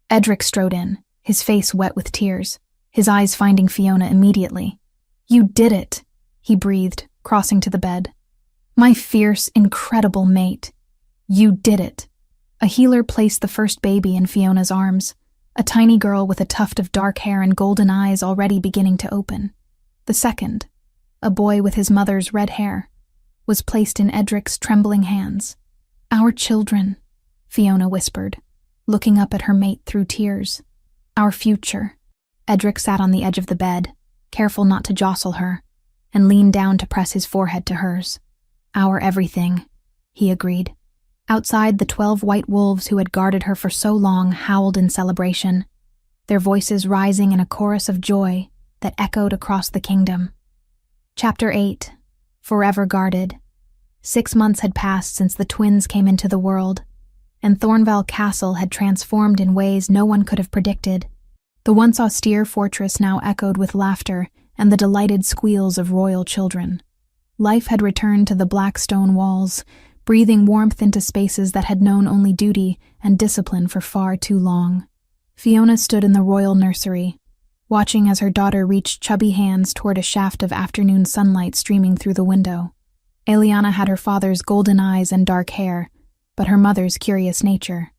Edric strode in, his face wet with tears, his eyes finding Fiona immediately. "You did it," he breathed, crossing to the bed. "My fierce, incredible mate. You did it." A healer placed the first baby in Fiona's arms, a tiny girl with a tuft of dark hair and golden eyes already beginning to open. The second, a boy with his mother's red hair, was placed in Edric's trembling hands. "Our children," Fiona whispered, looking up at her mate through tears. "Our future." Edric sat on the edge of the bed, careful not to jostle her, and leaned down to press his forehead to hers. "Our everything," he agreed. Outside, the 12 white wolves who had guarded her for so long howled in celebration, their voices rising in a chorus of joy that echoed across the kingdom. Chapter 8. Forever Guarded. 6 months had passed since the twins came into the world, and Thornval Castle had transformed in ways no one could have predicted. The once austere fortress now echoed with laughter and the delighted squeals of royal children. Life had returned to the black stone walls, breathing warmth into spaces that had known only duty and discipline for far too long. Fiona stood in the royal nursery, watching as her daughter reached chubby hands toward a shaft of afternoon sunlight streaming through the window. Eliana had her father's golden eyes and dark hair, but her mother's curious nature.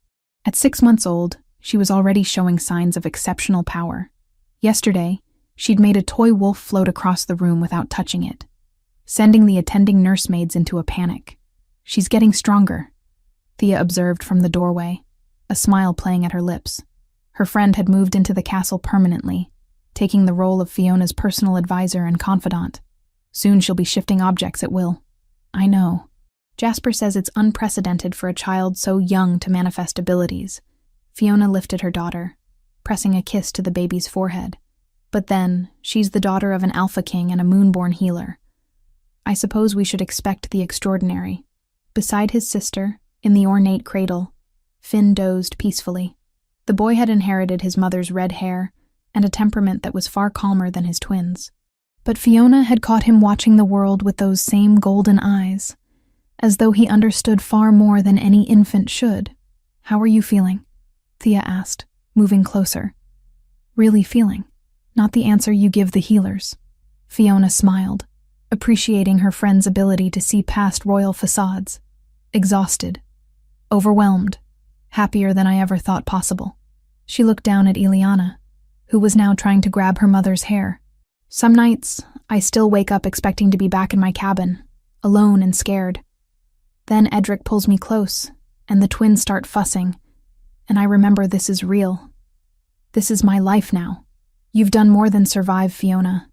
At 6 months old, she was already showing signs of exceptional power. Yesterday, she'd made a toy wolf float across the room without touching it, sending the attending nursemaids into a panic. "She's getting stronger," Thea observed from the doorway, a smile playing at her lips. Her friend had moved into the castle permanently, taking the role of Fiona's personal advisor and confidant. "Soon she'll be shifting objects at will." "I know. Jasper says it's unprecedented for a child so young to manifest abilities." Fiona lifted her daughter, pressing a kiss to the baby's forehead. "But then, she's the daughter of an Alpha King and a Moonborn healer. I suppose we should expect the extraordinary." Beside his sister, in the ornate cradle, Finn dozed peacefully. The boy had inherited his mother's red hair and a temperament that was far calmer than his twins. But Fiona had caught him watching the world with those same golden eyes, as though he understood far more than any infant should. "How are you feeling?" Thea asked, moving closer. "Really feeling, not the answer you give the healers." Fiona smiled, appreciating her friend's ability to see past royal facades. "Exhausted, overwhelmed, happier than I ever thought possible." She looked down at Eliana, who was now trying to grab her mother's hair. "Some nights, I still wake up expecting to be back in my cabin, alone and scared. Then Edric pulls me close, and the twins start fussing, and I remember this is real. This is my life now. You've done more than survive, Fiona.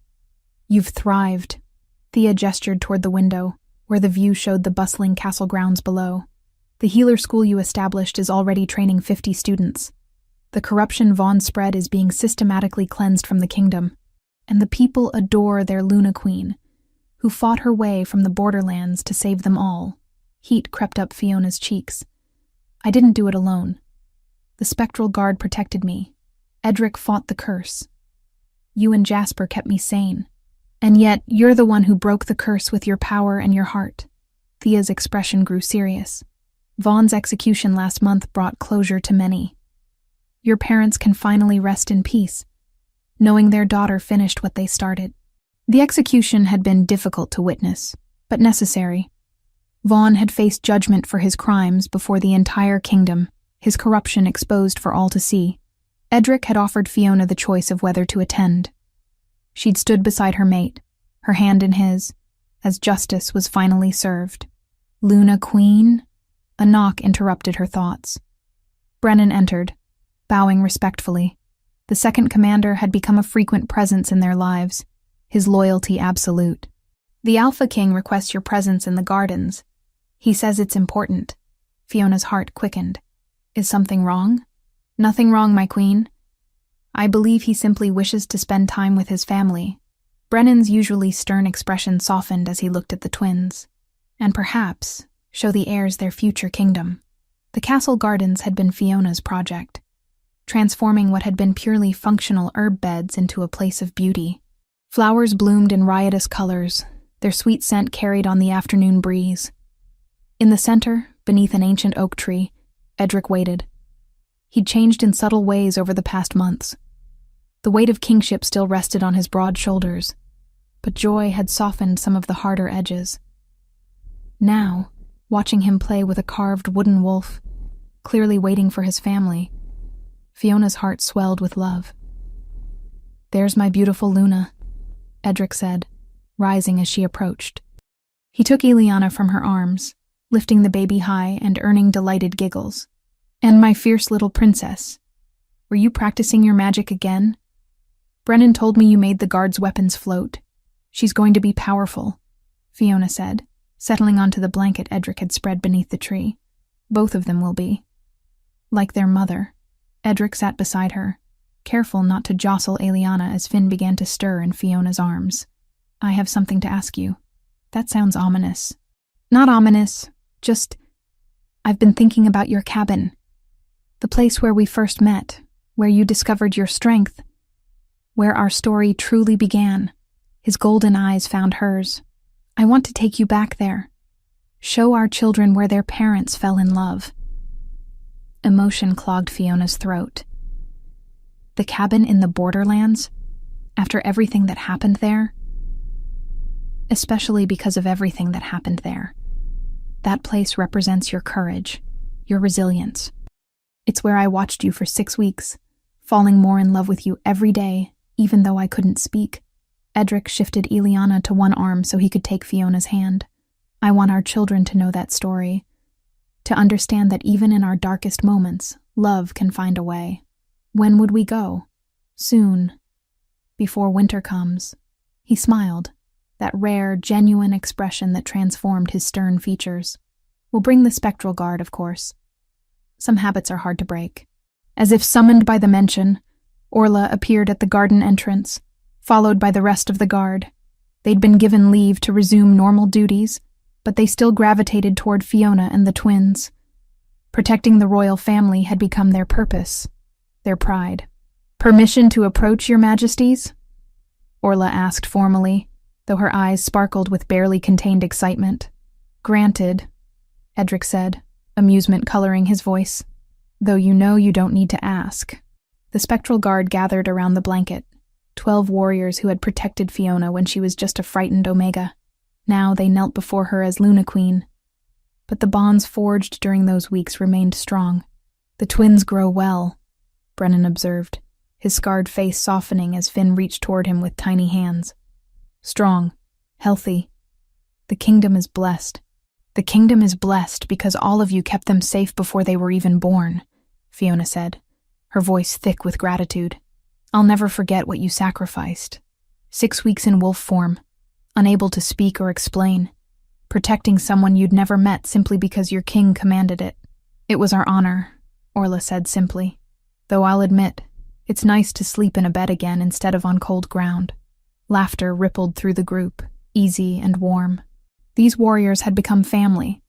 You've thrived." Thea gestured toward the window, where the view showed the bustling castle grounds below. "The healer school you established is already training 50 students. The corruption Vaughn spread is being systematically cleansed from the kingdom, and the people adore their Luna Queen, who fought her way from the borderlands to save them all." Heat crept up Fiona's cheeks. "I didn't do it alone. The spectral guard protected me. Edric fought the curse. You and Jasper kept me sane. And yet, you're the one who broke the curse with your power and your heart." Thea's expression grew serious. "Vaughn's execution last month brought closure to many. Your parents can finally rest in peace, knowing their daughter finished what they started." The execution had been difficult to witness, but necessary. Vaughn had faced judgment for his crimes before the entire kingdom, his corruption exposed for all to see. Edric had offered Fiona the choice of whether to attend. She'd stood beside her mate, her hand in his, as justice was finally served. "Luna Queen?" A knock interrupted her thoughts. Brennan entered, bowing respectfully. The second commander had become a frequent presence in their lives, his loyalty absolute. "The Alpha King requests your presence in the gardens. He says it's important." Fiona's heart quickened. "Is something wrong?" "Nothing wrong, my queen. I believe he simply wishes to spend time with his family. Brennan's usually stern expression softened as he looked at the twins. And perhaps show the heirs their future kingdom. The castle gardens had been Fiona's project, transforming what had been purely functional herb beds into a place of beauty. Flowers bloomed in riotous colors, their sweet scent carried on the afternoon breeze. In the center, beneath an ancient oak tree, Edric waited. He'd changed in subtle ways over the past months. The weight of kingship still rested on his broad shoulders, but joy had softened some of the harder edges. Now, watching him play with a carved wooden wolf, clearly waiting for his family, Fiona's heart swelled with love. "There's my beautiful Luna," Edric said, rising as she approached. He took Ileana from her arms, lifting the baby high and earning delighted giggles. "And my fierce little princess. Were you practicing your magic again? Brennan told me you made the guard's weapons float. She's going to be powerful," Fiona said, settling onto the blanket Edric had spread beneath the tree. "Both of them will be." Like their mother, Edric sat beside her, careful not to jostle Ileana as Finn began to stir in Fiona's arms. "I have something to ask you." "That sounds ominous." "Not ominous, just... I've been thinking about your cabin. The place where we first met, where you discovered your strength, where our story truly began." His golden eyes found hers. "I want to take you back there. Show our children where their parents fell in love." Emotion clogged Fiona's throat. The cabin in the borderlands? After everything that happened there? Especially because of everything that happened there. That place represents your courage, your resilience. It's where I watched you for 6 weeks, falling more in love with you every day, even though I couldn't speak. Edric shifted Ileana to one arm so he could take Fiona's hand. "I want our children to know that story, to understand that even in our darkest moments, love can find a way." "When would we go?" "Soon. Before winter comes." He smiled, that rare, genuine expression that transformed his stern features. "We'll bring the spectral guard, of course. Some habits are hard to break." As if summoned by the mention, Orla appeared at the garden entrance, followed by the rest of the guard. They'd been given leave to resume normal duties, but they still gravitated toward Fiona and the twins. Protecting the royal family had become their purpose, their pride. "Permission to approach, your majesties?" Orla asked formally, though her eyes sparkled with barely contained excitement. "Granted," Edric said, amusement coloring his voice, "though you know you don't need to ask." The spectral guard gathered around the blanket, 12 warriors who had protected Fiona when she was just a frightened Omega. Now they knelt before her as Luna Queen. But the bonds forged during those weeks remained strong. "The twins grow well," Brennan observed, his scarred face softening as Finn reached toward him with tiny hands. "Strong, healthy. The kingdom is blessed." "The kingdom is blessed because all of you kept them safe before they were even born," Fiona said, her voice thick with gratitude. "I'll never forget what you sacrificed. 6 weeks in wolf form, unable to speak or explain, protecting someone you'd never met simply because your king commanded it." "It was our honor," Orla said simply. "Though I'll admit, it's nice to sleep in a bed again instead of on cold ground." Laughter rippled through the group, easy and warm. These warriors had become family,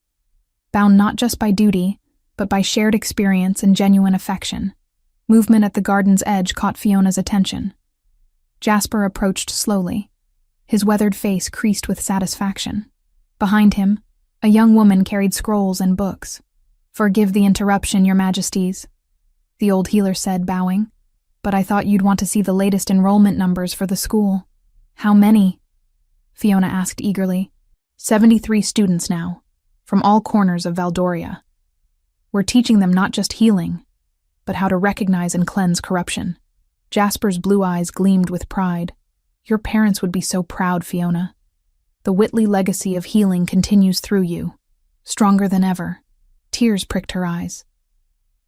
bound not just by duty, but by shared experience and genuine affection. Movement at the garden's edge caught Fiona's attention. Jasper approached slowly, his weathered face creased with satisfaction. Behind him, a young woman carried scrolls and books. "Forgive the interruption, your majesties," the old healer said, bowing, "but I thought you'd want to see the latest enrollment numbers for the school." "How many?" Fiona asked eagerly. 73 students now, from all corners of Valdoria. We're teaching them not just healing, but how to recognize and cleanse corruption." Jasper's blue eyes gleamed with pride. "Your parents would be so proud, Fiona. The Whitley legacy of healing continues through you, stronger than ever." Tears pricked her eyes.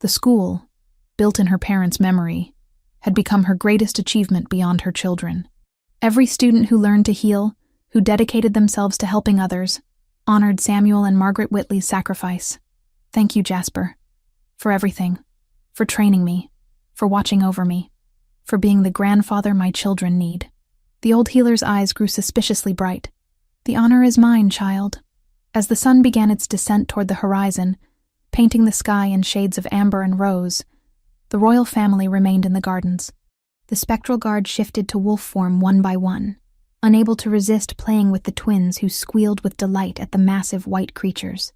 The school, built in her parents' memory, had become her greatest achievement beyond her children. Every student who learned to heal, who dedicated themselves to helping others, honored Samuel and Margaret Whitley's sacrifice. "Thank you, Jasper, for everything, for training me, for watching over me, for being the grandfather my children need." The old healer's eyes grew suspiciously bright. "The honor is mine, child." As the sun began its descent toward the horizon, painting the sky in shades of amber and rose, the royal family remained in the gardens. The spectral guard shifted to wolf form one by one, unable to resist playing with the twins who squealed with delight at the massive white creatures.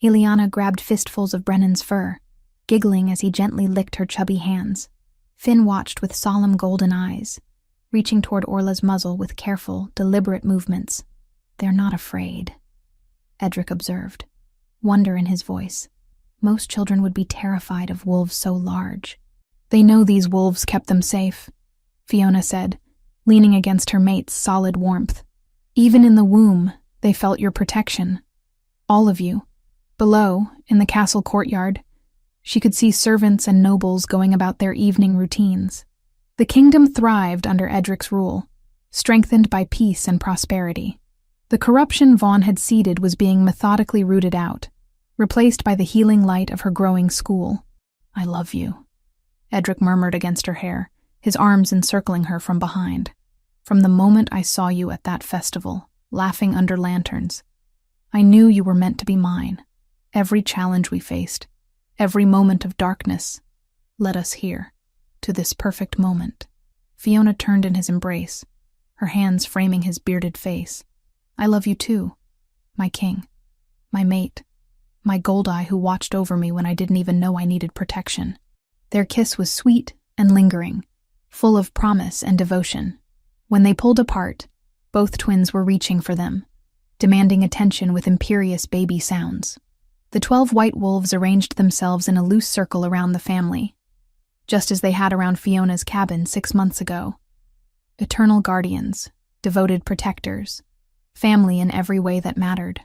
Ileana grabbed fistfuls of Brennan's fur, giggling as he gently licked her chubby hands. Finn watched with solemn golden eyes, reaching toward Orla's muzzle with careful, deliberate movements. "They're not afraid," Edric observed, wonder in his voice. Most children would be terrified of wolves so large. "They know these wolves kept them safe," Fiona said, leaning against her mate's solid warmth. "Even in the womb, they felt your protection. All of you." Below, in the castle courtyard, she could see servants and nobles going about their evening routines. The kingdom thrived under Edric's rule, strengthened by peace and prosperity. The corruption Vaughn had seeded was being methodically rooted out, replaced by the healing light of her growing school. "I love you," Edric murmured against her hair, his arms encircling her from behind. "From the moment I saw you at that festival, laughing under lanterns, I knew you were meant to be mine. Every challenge we faced, every moment of darkness, led us here, to this perfect moment." Fiona turned in his embrace, her hands framing his bearded face. "I love you too, my king, my mate, my Goldeye who watched over me when I didn't even know I needed protection." Their kiss was sweet and lingering, full of promise and devotion. When they pulled apart, both twins were reaching for them, demanding attention with imperious baby sounds. The 12 white wolves arranged themselves in a loose circle around the family, just as they had around Fiona's cabin 6 months ago. Eternal guardians, devoted protectors, family in every way that mattered.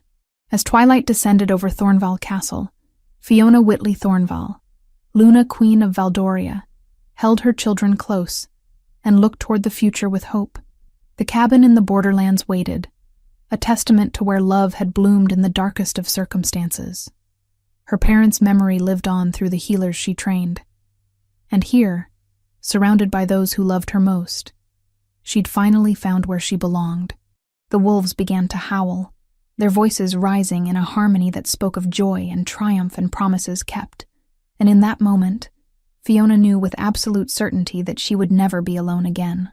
As twilight descended over Thornval Castle, Fiona Whitley Thornval, Luna Queen of Valdoria, held her children close and looked toward the future with hope. The cabin in the borderlands waited, a testament to where love had bloomed in the darkest of circumstances. Her parents' memory lived on through the healers she trained. And here, surrounded by those who loved her most, she'd finally found where she belonged. The wolves began to howl, their voices rising in a harmony that spoke of joy and triumph and promises kept. And in that moment, Fiona knew with absolute certainty that she would never be alone again.